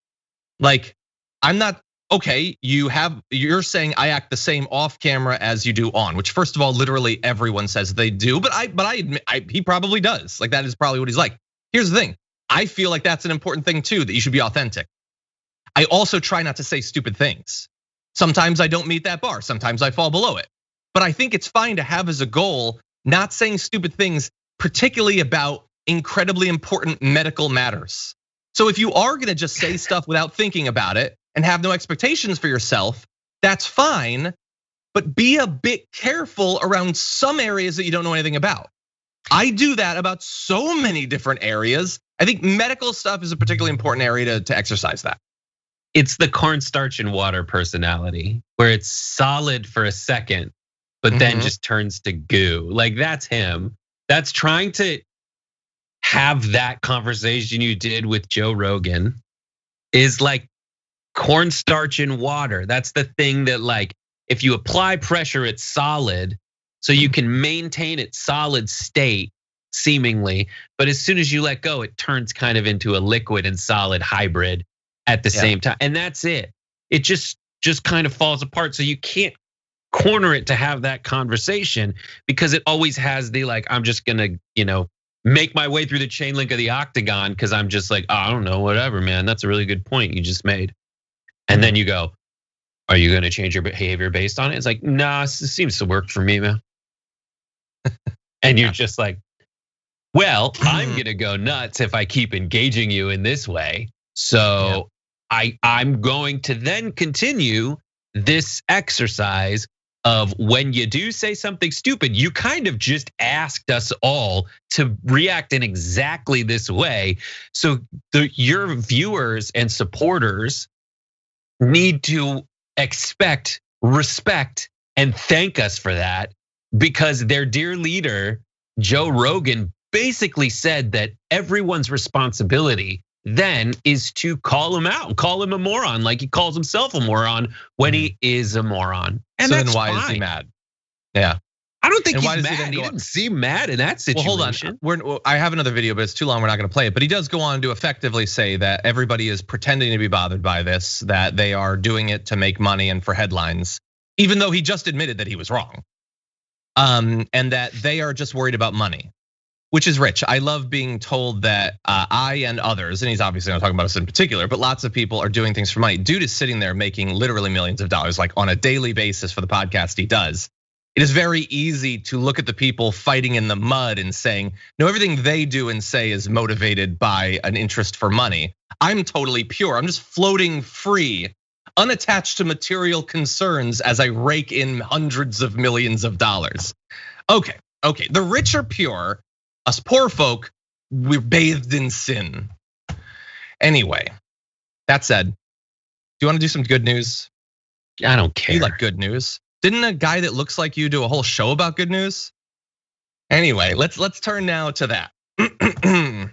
Speaker 1: Like, I'm not, okay, you're saying I act the same off camera as you do on, which first of all, literally everyone says they do, but I admit, he probably does. Like, that is probably what he's like. Here's the thing, I feel like that's an important thing too, that you should be authentic. I also try not to say stupid things. Sometimes I don't meet that bar, sometimes I fall below it. But I think it's fine to have as a goal, not saying stupid things, particularly about incredibly important medical matters. So if you are gonna just say stuff without thinking about it and have no expectations for yourself, that's fine, but be a bit careful around some areas that you don't know anything about. I do that about so many different areas. I think medical stuff is a particularly important area to exercise that.
Speaker 2: It's the cornstarch and water personality, where it's solid for a second, but then just turns to goo. Like, that's him. That's trying to have that conversation you did with Joe Rogan is like cornstarch and water. That's the thing that, like, if you apply pressure, it's solid, so you can maintain its solid state seemingly. But as soon as you let go, it turns kind of into a liquid and solid hybrid at the same time. And that's it. It just kind of falls apart. So you can't corner it to have that conversation, because it always has the, like, I'm just gonna, make my way through the chain link of the octagon, because I'm just like, oh, I don't know, whatever, man. That's a really good point you just made. And then you go, are you gonna change your behavior based on it? It's like, nah, it seems to work for me, man. And you're just like, well, I'm gonna go nuts if I keep engaging you in this way. So I'm going to then continue this exercise of, when you do say something stupid, you kind of just asked us all to react in exactly this way. So your viewers and supporters need to expect, respect, and thank us for that, because their dear leader, Joe Rogan, basically said that everyone's responsibility then is to call him out, call him a moron, like he calls himself a moron when he is a moron. And
Speaker 1: so
Speaker 2: that's
Speaker 1: then why
Speaker 2: fine.
Speaker 1: is he mad? Yeah.
Speaker 2: I don't think he's mad. He didn't seem mad in that situation.
Speaker 1: Well, hold on. I have another video, but it's too long. We're not gonna play it. But he does go on to effectively say that everybody is pretending to be bothered by this, that they are doing it to make money and for headlines, even though he just admitted that he was wrong. And that they are just worried about money. which is rich. I love being told that I and others, and he's obviously not talking about us in particular, but lots of people are doing things for money. Dude is sitting there making literally millions of dollars, like on a daily basis for the podcast he does. It is very easy to look at the people fighting in the mud and saying, no, everything they do and say is motivated by an interest for money. I'm totally pure. I'm just floating free, unattached to material concerns as I rake in hundreds of millions of dollars. Okay, the rich are pure. Us poor folk, we're bathed in sin. Anyway, that said, do you want to do some good news?
Speaker 2: I don't care.
Speaker 1: You like good news. Didn't a guy that looks like you do a whole show about good news? Anyway, let's turn now to that. For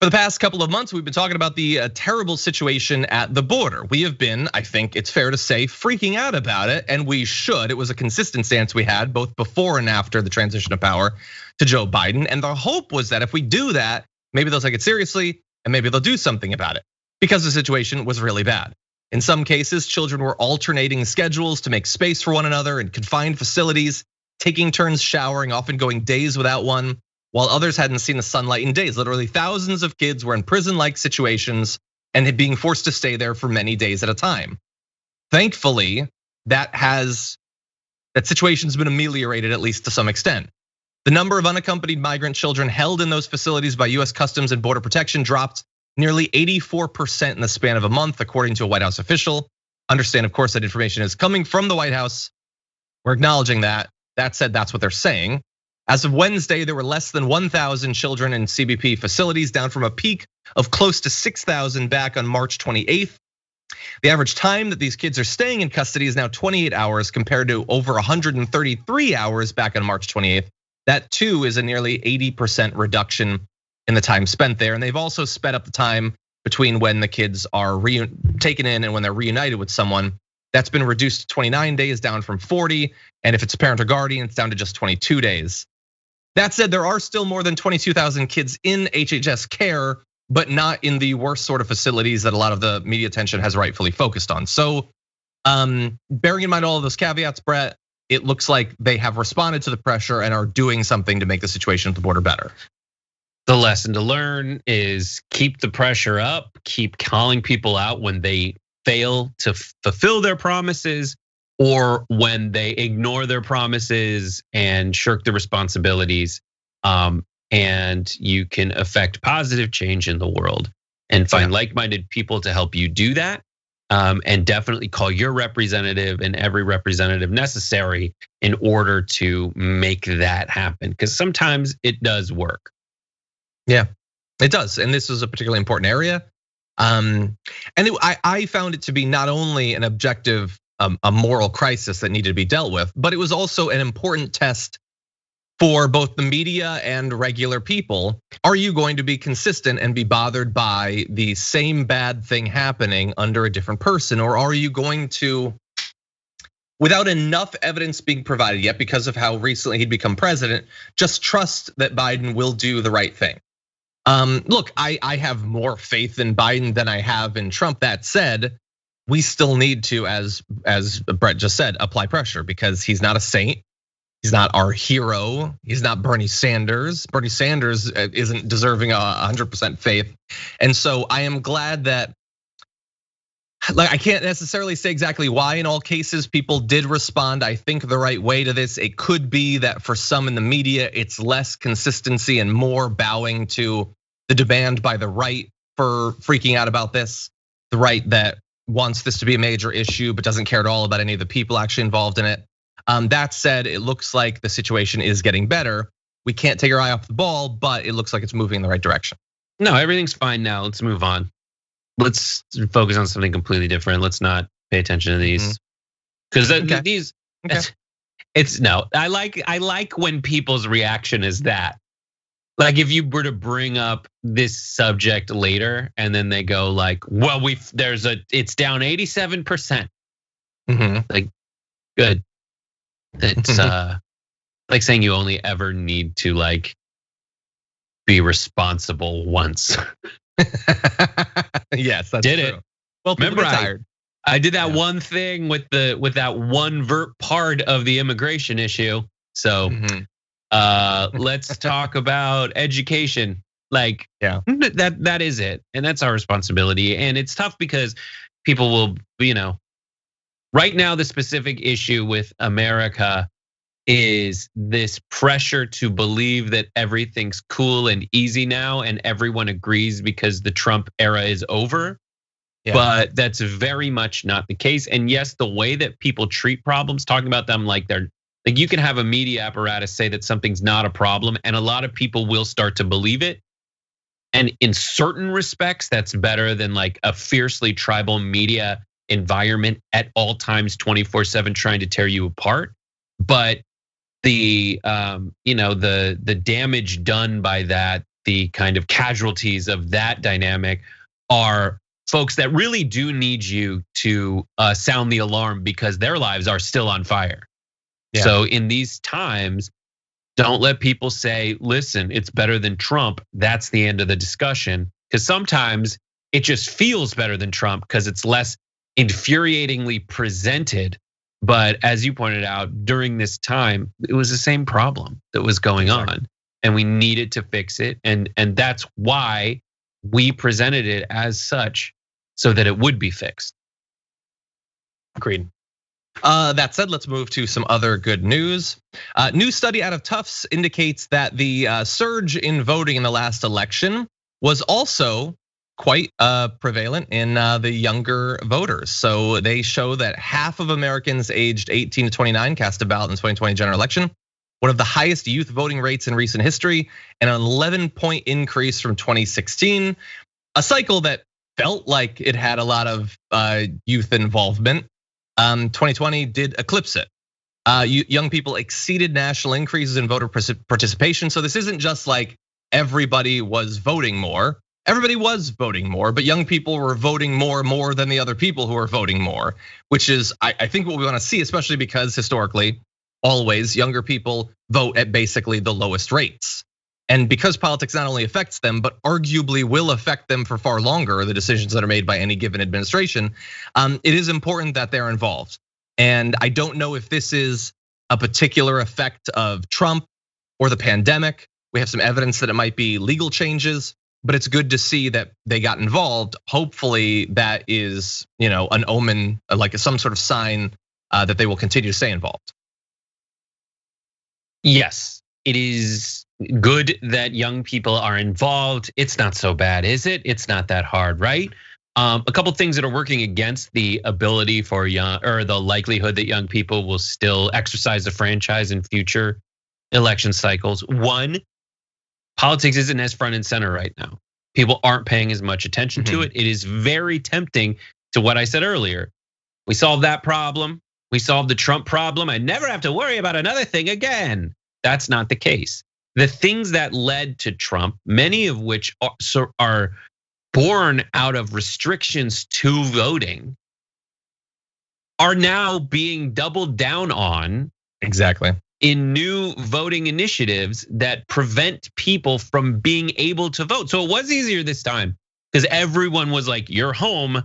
Speaker 1: the past couple of months, we've been talking about the terrible situation at the border. We have been, I think it's fair to say, freaking out about it, and we should. It was a consistent stance we had both before and after the transition of power to Joe Biden. And the hope was that if we do that, maybe they'll take it seriously and maybe they'll do something about it, because the situation was really bad. In some cases, children were alternating schedules to make space for one another in confined facilities, taking turns showering, often going days without one, while others hadn't seen the sunlight in days. Literally thousands of kids were in prison-like situations and being forced to stay there for many days at a time. Thankfully, that situation's been ameliorated, at least to some extent. The number of unaccompanied migrant children held in those facilities by US Customs and Border Protection dropped nearly 84% in the span of a month, according to a White House official. Understand, of course, that information is coming from the White House. We're acknowledging that. That said, that's what they're saying. As of Wednesday, there were less than 1,000 children in CBP facilities, down from a peak of close to 6,000 back on March 28th. The average time that these kids are staying in custody is now 28 hours compared to over 133 hours back on March 28th. That too is a nearly 80% reduction in the time spent there. And they've also sped up the time between when the kids are taken in and when they're reunited with someone. That's been reduced to 29 days, down from 40. And if it's a parent or guardian, it's down to just 22 days. That said, there are still more than 22,000 kids in HHS care, but not in the worst sort of facilities that a lot of the media attention has rightfully focused on. So bearing in mind all of those caveats, Brett, it looks like they have responded to the pressure and are doing something to make the situation at the border better.
Speaker 2: The lesson to learn is keep the pressure up, keep calling people out when they fail to fulfill their promises or when they ignore their promises and shirk the responsibilities. And you can affect positive change in the world and find like-minded people to help you do that. And definitely call your representative and every representative necessary in order to make that happen. Because sometimes it does work.
Speaker 1: Yeah, it does. And this is a particularly important area. And I found it to be not only an objective, a moral crisis that needed to be dealt with, but it was also an important test for both the media and regular people. Are you going to be consistent and be bothered by the same bad thing happening under a different person? Or are you going to, without enough evidence being provided yet because of how recently he'd become president, just trust that Biden will do the right thing? Look, I have more faith in Biden than I have in Trump. That said, we still need to, as Brett just said, apply pressure because he's not a saint. He's not our hero. He's not Bernie Sanders. Bernie Sanders isn't deserving 100% faith. And so I am glad that, like, I can't necessarily say exactly why in all cases people did respond, I think, the right way to this. It could be that for some in the media, it's less consistency and more bowing to the demand by the right for freaking out about this. The right that wants this to be a major issue, but doesn't care at all about any of the people actually involved in it. That said, it looks like the situation is getting better. We can't take our eye off the ball, but it looks like it's moving in the right direction.
Speaker 2: No, everything's fine now. Let's move on. Let's focus on something completely different. Let's not pay attention to these. Because these, it's no. I like when people's reaction is that. Like if you were to bring up this subject later and then they go like, well, it's down 87%. Like, good. It's like saying you only ever need to like be responsible once.
Speaker 1: Yes, that's
Speaker 2: did
Speaker 1: true.
Speaker 2: It.
Speaker 1: Well,
Speaker 2: remember I did that one thing with that one part of the immigration issue. So Let's talk about education. Like, yeah, that is it, and that's our responsibility. And it's tough because people will, right now the specific issue with America is this pressure to believe that everything's cool and easy now, and everyone agrees because the Trump era is over. Yeah. But that's very much not the case. And yes, the way that people treat problems, talking about them like they're like, you can have a media apparatus say that something's not a problem, and a lot of people will start to believe it. And in certain respects, that's better than like a fiercely tribal media environment at all times, 24/7, trying to tear you apart. But the the damage done by that, the kind of casualties of that dynamic are folks that really do need you to sound the alarm because their lives are still on fire. Yeah. So in these times, don't let people say, listen, it's better than Trump. That's the end of the discussion. Because sometimes it just feels better than Trump because it's less infuriatingly presented. But as you pointed out, during this time, it was the same problem that was going on, and we needed to fix it. And that's why we presented it as such, so that it would be fixed.
Speaker 1: Agreed. That said, let's move to some other good news. New study out of Tufts indicates that the surge in voting in the last election was also quite prevalent in the younger voters. So they show that half of Americans aged 18 to 29 cast a ballot in the 2020 general election, one of the highest youth voting rates in recent history, and an 11-point increase from 2016, a cycle that felt like it had a lot of youth involvement. 2020 did eclipse it. Young people exceeded national increases in voter participation. So this isn't just like everybody was voting more. Everybody was voting more, but young people were voting more than the other people who were voting more, which is, I think, what we want to see, especially because historically, always younger people vote at basically the lowest rates. And because politics not only affects them, but arguably will affect them for far longer, the decisions that are made by any given administration, it is important that they're involved. And I don't know if this is a particular effect of Trump or the pandemic. We have some evidence that it might be legal changes, but it's good to see that they got involved. Hopefully that is, an omen, like some sort of sign that they will continue to stay involved.
Speaker 2: Yes, it is good that young people are involved. It's not so bad, is it? It's not that hard, right? A couple things that are working against the ability for the likelihood that young people will still exercise the franchise in future election cycles. One, politics isn't as front and center right now. People aren't paying as much attention to it. It is very tempting to what I said earlier. We solved that problem. We solved the Trump problem. I never have to worry about another thing again. That's not the case. The things that led to Trump, many of which are born out of restrictions to voting, are now being doubled down on.
Speaker 1: Exactly.
Speaker 2: In new voting initiatives that prevent people from being able to vote. So it was easier this time because everyone was like, you're home.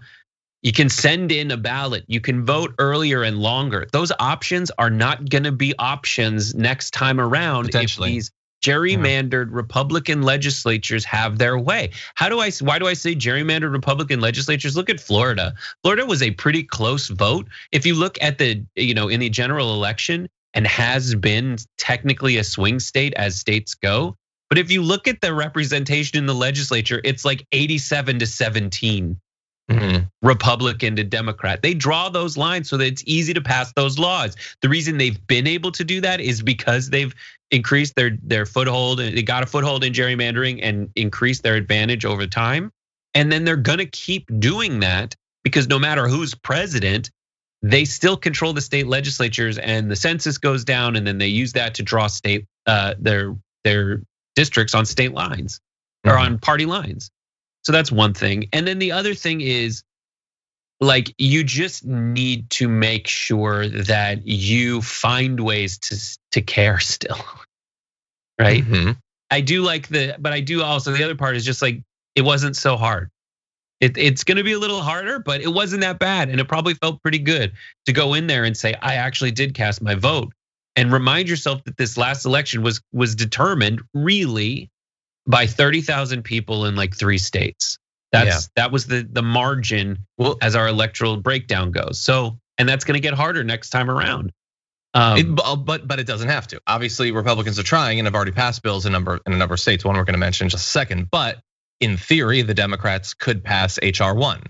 Speaker 2: You can send in a ballot. You can vote earlier and longer. Those options are not going to be options next time around if these gerrymandered Republican legislatures have their way. Why do I say gerrymandered Republican legislatures? Look at Florida. Florida was a pretty close vote. If you look at in the general election, and has been technically a swing state as states go. But if you look at the representation in the legislature, it's like 87 to 17. Republican to Democrat. They draw those lines so that it's easy to pass those laws. The reason they've been able to do that is because they've increased their foothold. They got a foothold in gerrymandering and increased their advantage over time. And then they're gonna keep doing that because no matter who's president, they still control the state legislatures, and the census goes down, and then they use that to draw state their districts on state lines or on party lines. So that's one thing. And then the other thing is, like, you just need to make sure that you find ways to care still, right? I do like but I do also, the other part is just like, it wasn't so hard. It's gonna be a little harder, but it wasn't that bad. And it probably felt pretty good to go in there and say, I actually did cast my vote. And remind yourself that this last election was determined really by 30,000 people in like 3 states. That was the margin as our electoral breakdown goes. So, and that's going to get harder next time around.
Speaker 1: But it doesn't have to. Obviously, Republicans are trying and have already passed bills in a number of states. One we're going to mention in just a second. But in theory, the Democrats could pass HR 1.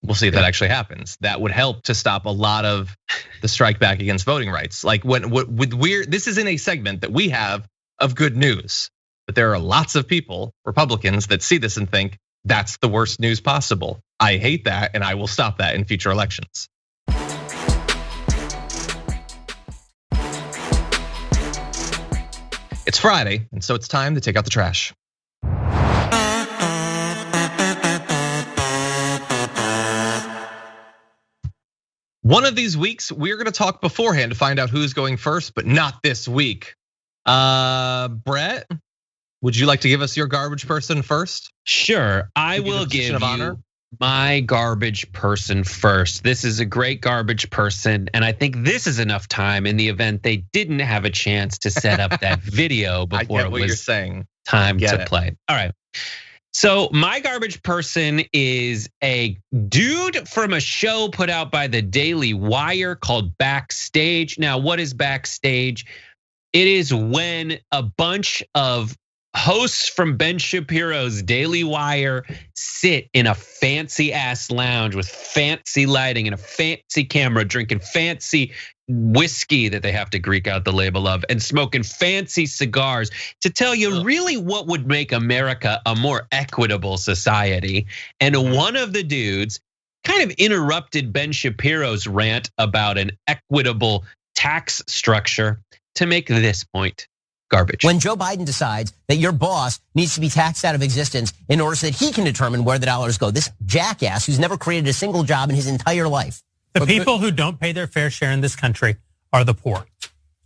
Speaker 1: We'll see if that actually happens. That would help to stop a lot of the strike back against voting rights. Like this isn't a segment that we have of good news, but there are lots of people, Republicans, that see this and think that's the worst news possible. I hate that, and I will stop that in future elections. It's Friday, and so it's time to take out the trash. One of these weeks, we're gonna talk beforehand to find out who's going first, but not this week. Brett, would you like to give us your garbage person first?
Speaker 2: Sure, I will give you my garbage person first. This is a great garbage person, and I think this is enough time in the event they didn't have a chance to set up that video before it was time to play. All right. So my garbage person is a dude from a show put out by the Daily Wire called Backstage. Now, what is Backstage? It is when a bunch of hosts from Ben Shapiro's Daily Wire sit in a fancy ass lounge with fancy lighting and a fancy camera, drinking fancy whiskey that they have to Greek out the label of, and smoking fancy cigars to tell you really what would make America a more equitable society. And one of the dudes kind of interrupted Ben Shapiro's rant about an equitable tax structure to make this point. Garbage.
Speaker 6: When Joe Biden decides that your boss needs to be taxed out of existence in order so that he can determine where the dollars go, this jackass who's never created a single job in his entire life.
Speaker 7: The people who don't pay their fair share in this country are the poor.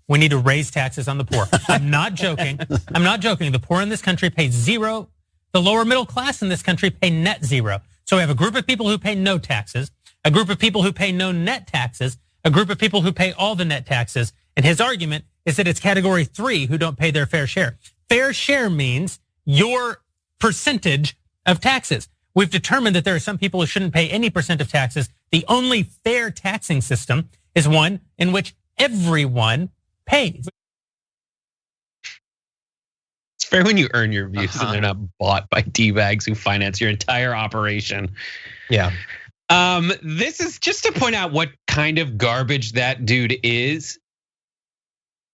Speaker 7: We need to raise taxes on the poor. I'm not joking. I'm not joking. The poor in this country pay zero. The lower middle class in this country pay net zero. So we have a group of people who pay no taxes, a group of people who pay no net taxes, a group of people who pay all the net taxes. And his argument is that it's category 3 who don't pay their fair share. Fair share means your percentage of taxes. We've determined that there are some people who shouldn't pay any percent of taxes. The only fair taxing system is one in which everyone pays.
Speaker 2: It's fair when you earn your views and they're not bought by D-bags who finance your entire operation.
Speaker 1: Yeah.
Speaker 2: This is just to point out what kind of garbage that dude is.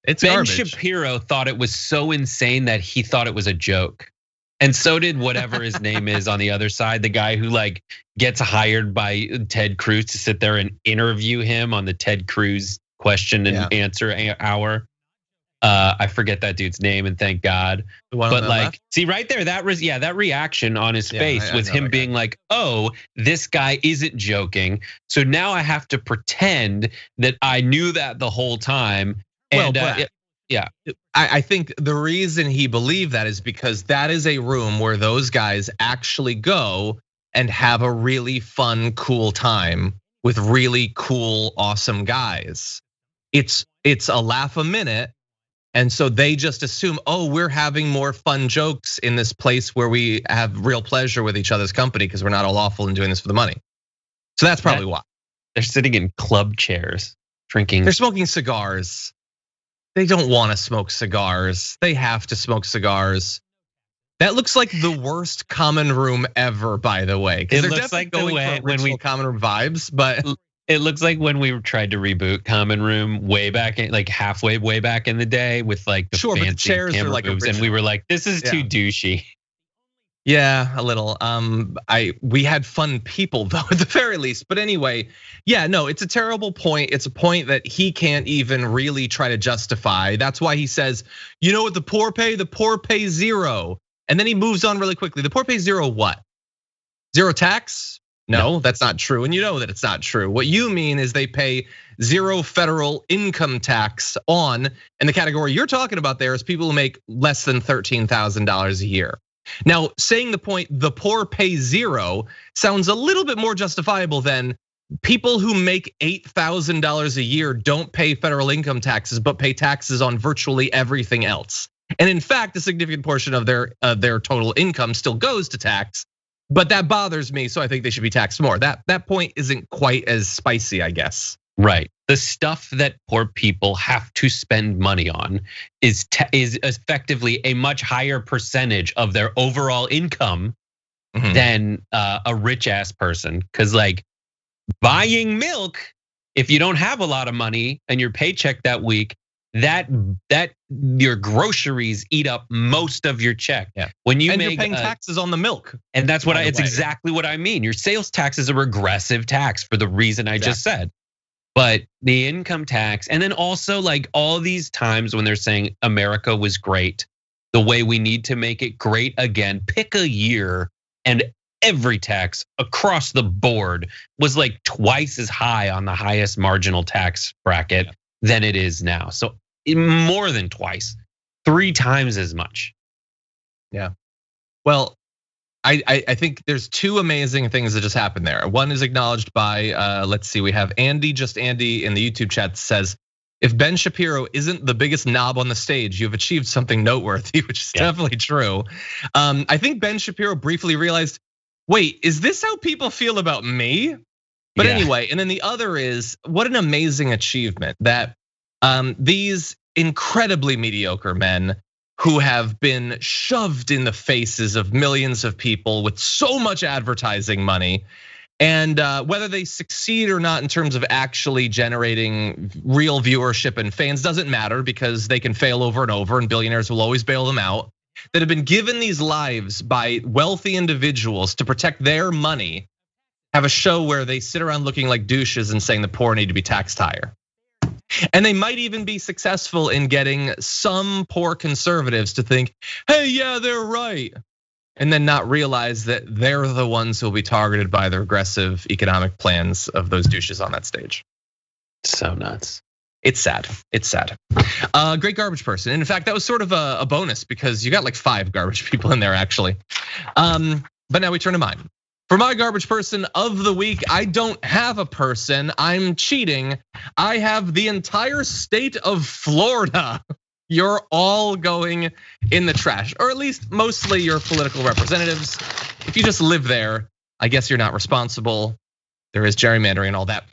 Speaker 1: It's
Speaker 2: Ben
Speaker 1: garbage.
Speaker 2: Shapiro thought it was so insane that he thought it was a joke. And so did whatever his name is on the other side, the guy who like gets hired by Ted Cruz to sit there and interview him on the Ted Cruz question and answer hour. I forget that dude's name, and thank God. But like, left? See right there, that was that reaction on his face was him being like, "Oh, this guy isn't joking." So now I have to pretend that I knew that the whole time. And
Speaker 1: I think the reason he believed that is because that is a room where those guys actually go and have a really fun, cool time with really cool, awesome guys. It's a laugh a minute. And so they just assume, oh, we're having more fun jokes in this place where we have real pleasure with each other's company because we're not all awful and doing this for the money. So that's probably why.
Speaker 2: They're sitting in club chairs, drinking.
Speaker 1: They're smoking cigars. They don't want to smoke cigars. They have to smoke cigars. That looks like the worst common room ever, by the way.
Speaker 2: It looks like going for
Speaker 1: when we common room vibes, but
Speaker 2: it looks like when we tried to reboot Common Room way back, like halfway way back in the day, with like the fancy
Speaker 1: chairs are like
Speaker 2: moves, and we were like, "This is too douchey."
Speaker 1: Yeah, a little. We had fun people though, at the very least. But anyway, no, it's a terrible point. It's a point that he can't even really try to justify. That's why he says, you know what the poor pay? The poor pay zero. And then he moves on really quickly. The poor pay zero what? Zero tax? No, that's not true. And you know that it's not true. What you mean is they pay zero federal income tax on, and the category you're talking about there is people who make less than $13,000 a year. Now, saying the point, the poor pay zero, sounds a little bit more justifiable than people who make $8,000 a year don't pay federal income taxes, but pay taxes on virtually everything else. And in fact, a significant portion of their total income still goes to tax. But that bothers me, so I think they should be taxed more. That point isn't quite as spicy, I guess.
Speaker 2: Right. The stuff that poor people have to spend money on is effectively a much higher percentage of their overall income than a rich ass person. Because like buying milk, if you don't have a lot of money and your paycheck that week, that your groceries eat up most of your check.
Speaker 1: Yeah.
Speaker 2: When
Speaker 1: you're paying taxes on the milk,
Speaker 2: and that's what it's exactly what I mean. Your sales tax is a regressive tax for the reason I just said. But the income tax, and then also like all these times when they're saying America was great, the way we need to make it great again, pick a year and every tax across the board was like twice as high on the highest marginal tax bracket than it is now. So more than twice, 3 times as much.
Speaker 1: Yeah. Well, I think there's 2 amazing things that just happened there. One is acknowledged by, let's see, we have Andy in the YouTube chat says, if Ben Shapiro isn't the biggest knob on the stage, you've achieved something noteworthy, which is definitely true. I think Ben Shapiro briefly realized, wait, is this how people feel about me? But anyway, and then the other is, what an amazing achievement that these incredibly mediocre men who have been shoved in the faces of millions of people with so much advertising money, and whether they succeed or not in terms of actually generating real viewership and fans doesn't matter, because they can fail over and over and billionaires will always bail them out, that have been given these lives by wealthy individuals to protect their money, have a show where they sit around looking like douches and saying the poor need to be taxed higher. And they might even be successful in getting some poor conservatives to think, hey, yeah, they're right. And then not realize that they're the ones who will be targeted by the regressive economic plans of those douches on that stage.
Speaker 2: So nuts.
Speaker 1: It's sad. It's sad. Great garbage person. And in fact, that was sort of a bonus because you got like 5 garbage people in there actually. But now we turn to mine. For my garbage person of the week, I don't have a person, I'm cheating. I have the entire state of Florida. You're all going in the trash, or at least mostly your political representatives. If you just live there, I guess you're not responsible. There is gerrymandering and all that.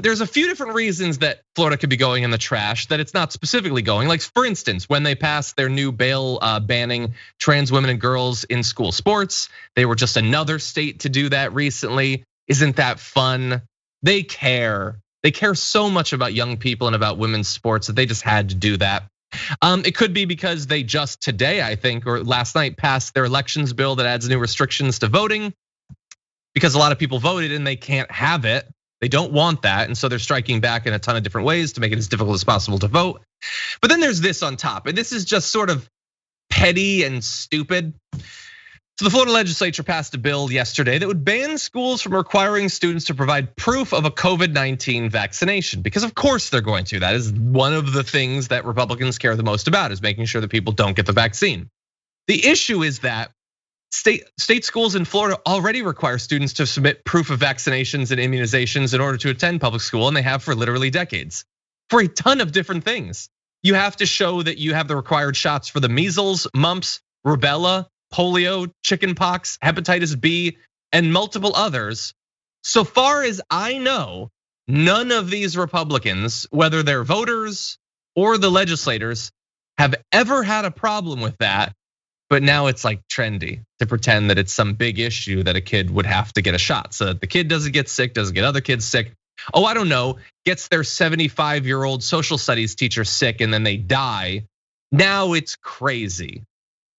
Speaker 1: There's a few different reasons that Florida could be going in the trash that it's not specifically going. Like for instance, when they passed their new bill banning trans women and girls in school sports, they were just another state to do that recently. Isn't that fun? They care. They care so much about young people and about women's sports that they just had to do that. It could be because they just today, I think, or last night passed their elections bill that adds new restrictions to voting. Because a lot of people voted and they can't have it. They don't want that. And so they're striking back in a ton of different ways to make it as difficult as possible to vote. But then there's this on top, and this is just sort of petty and stupid. So the Florida legislature passed a bill yesterday that would ban schools from requiring students to provide proof of a COVID-19 vaccination. Because of course they're going to. That is one of the things that Republicans care the most about, is making sure that people don't get the vaccine. The issue is that state schools in Florida already require students to submit proof of vaccinations and immunizations in order to attend public school, and they have for literally decades. For a ton of different things. You have to show that you have the required shots for the measles, mumps, rubella, polio, chickenpox, hepatitis B, and multiple others. So far as I know, none of these Republicans, whether they're voters or the legislators, have ever had a problem with that. But now it's like trendy to pretend that it's some big issue that a kid would have to get a shot so that the kid doesn't get sick, doesn't get other kids sick. Oh, I don't know, gets their 75-year-old social studies teacher sick and then they die. Now it's crazy.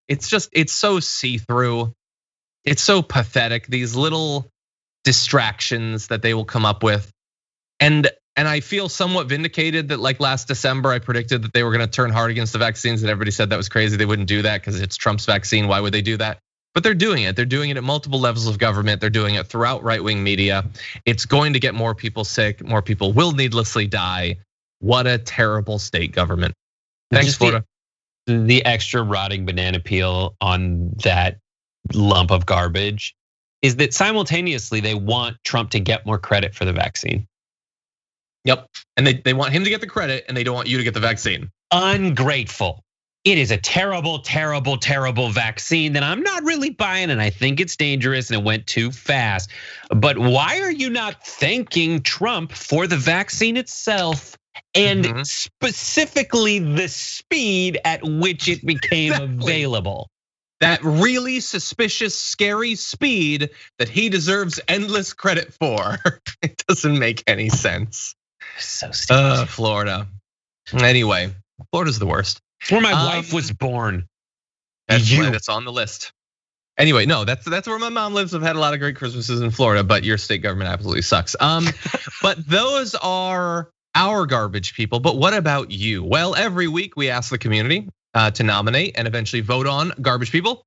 Speaker 1: It's so see-through. It's so pathetic, these little distractions that they will come up with. And I feel somewhat vindicated that like last December, I predicted that they were gonna turn hard against the vaccines and everybody said that was crazy. They wouldn't do that because it's Trump's vaccine. Why would they do that? But they're doing it. They're doing it at multiple levels of government. They're doing it throughout right-wing media. It's going to get more people sick. More people will needlessly die. What a terrible state government. Thanks, Florida.
Speaker 2: The extra rotting banana peel on that lump of garbage is that simultaneously they want Trump to get more credit for the vaccine.
Speaker 1: Yep, and they want him to get the credit and they don't want you to get the vaccine.
Speaker 2: Ungrateful. It is a terrible, terrible, terrible vaccine that I'm not really buying, and I think it's dangerous and it went too fast. But why are you not thanking Trump for the vaccine itself and specifically the speed at which it became available?
Speaker 1: That really suspicious, scary speed that he deserves endless credit for. It doesn't make any sense.
Speaker 2: So stupid.
Speaker 1: Florida. Anyway, Florida's the worst.
Speaker 2: It's where my wife was born.
Speaker 1: That's on the list. Anyway, no, that's where my mom lives. I've had a lot of great Christmases in Florida, but your state government absolutely sucks. But those are our garbage people. But what about you? Well, every week we ask the community to nominate and eventually vote on garbage people.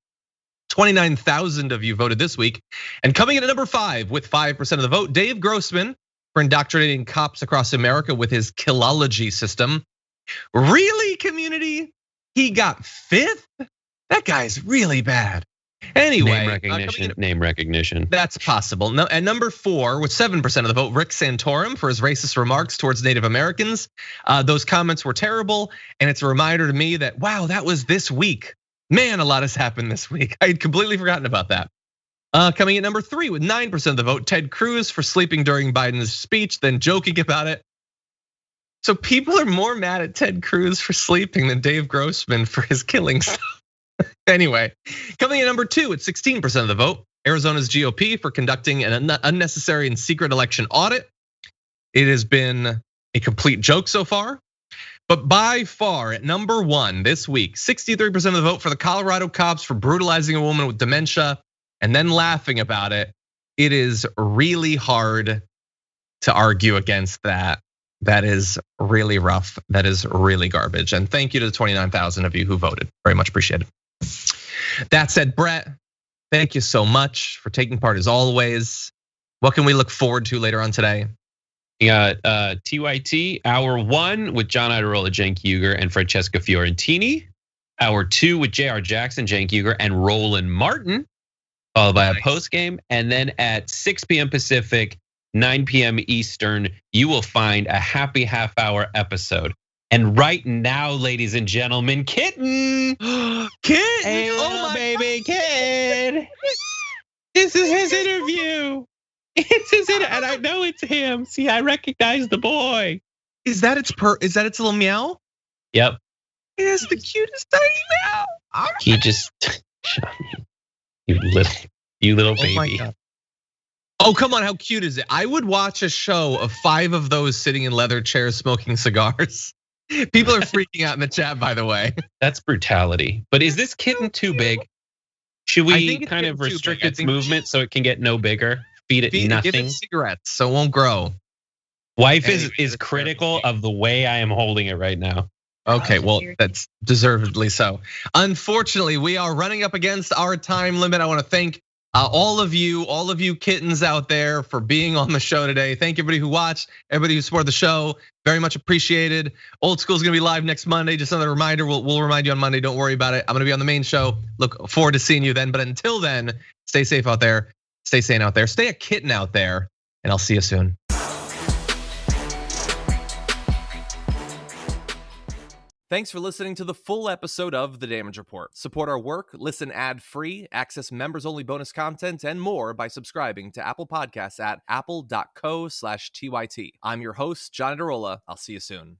Speaker 1: 29,000 of you voted this week. And coming in at number 5 with 5% of the vote, Dave Grossman for indoctrinating cops across America with his killology system. Really, community? He got 5th? That guy's really bad. Anyway,
Speaker 2: name recognition.
Speaker 1: That's possible. No, at number 4 with 7% of the vote, Rick Santorum for his racist remarks towards Native Americans. Those comments were terrible, and it's a reminder to me that, wow, that was this week. Man, a lot has happened this week. I had completely forgotten about that. Coming at number 3 with 9% of the vote, Ted Cruz for sleeping during Biden's speech, then joking about it. So people are more mad at Ted Cruz for sleeping than Dave Grossman for his killing stuff. Anyway, coming in number 2 at 16% of the vote, Arizona's GOP for conducting an unnecessary and secret election audit. It has been a complete joke so far. But by far at number 1 this week, 63% of the vote for the Colorado cops for brutalizing a woman with dementia and then laughing about it. It is really hard to argue against that. That is really rough. That is really garbage. And thank you to the 29,000 of you who voted. Very much appreciated. That said, Brett, thank you so much for taking part as always. What can we look forward to later on today?
Speaker 2: We got TYT, hour 1 with John Iadarola, Cenk Uygur, and Francesca Fiorentini. Hour 2 with JR Jackson, Cenk Uygur, and Roland Martin, followed by a post game. And then at 6 p.m. Pacific, 9 p.m. Eastern, you will find a happy half-hour episode. And right now, ladies and gentlemen, Kitten!
Speaker 1: Kitten!
Speaker 2: Hey, oh baby, Kitten! This is his interview. It's his interview, and I know it's him. See, I recognize the boy.
Speaker 1: Is that its little meow?
Speaker 2: Yep.
Speaker 1: It has the cutest tiny meow.
Speaker 2: He just, you little baby.
Speaker 1: My God. Oh, come on, how cute is it? I would watch a show of 5 of those sitting in leather chairs smoking cigars. People are freaking out in the chat, by the way.
Speaker 2: That's brutality. But is this kitten too big? Should we kind of restrict its movement so it can get no bigger? Feed it nothing?
Speaker 1: Give it cigarettes so it won't grow.
Speaker 2: Wife is critical of the way I am holding it right now.
Speaker 1: Okay, well, that's deservedly so. Unfortunately, we are running up against our time limit. I want to thank all of you kittens out there for being on the show today. Thank everybody who watched, everybody who supported the show. Very much appreciated. Old School is gonna be live next Monday. Just another reminder, we'll remind you on Monday, don't worry about it. I'm gonna be on the main show. Look forward to seeing you then. But until then, stay safe out there, stay sane out there, stay a kitten out there, and I'll see you soon. Thanks for listening to the full episode of The Damage Report. Support our work, listen ad-free, access members-only bonus content, and more by subscribing to Apple Podcasts at apple.co/TYT. I'm your host, John Iadarola. I'll see you soon.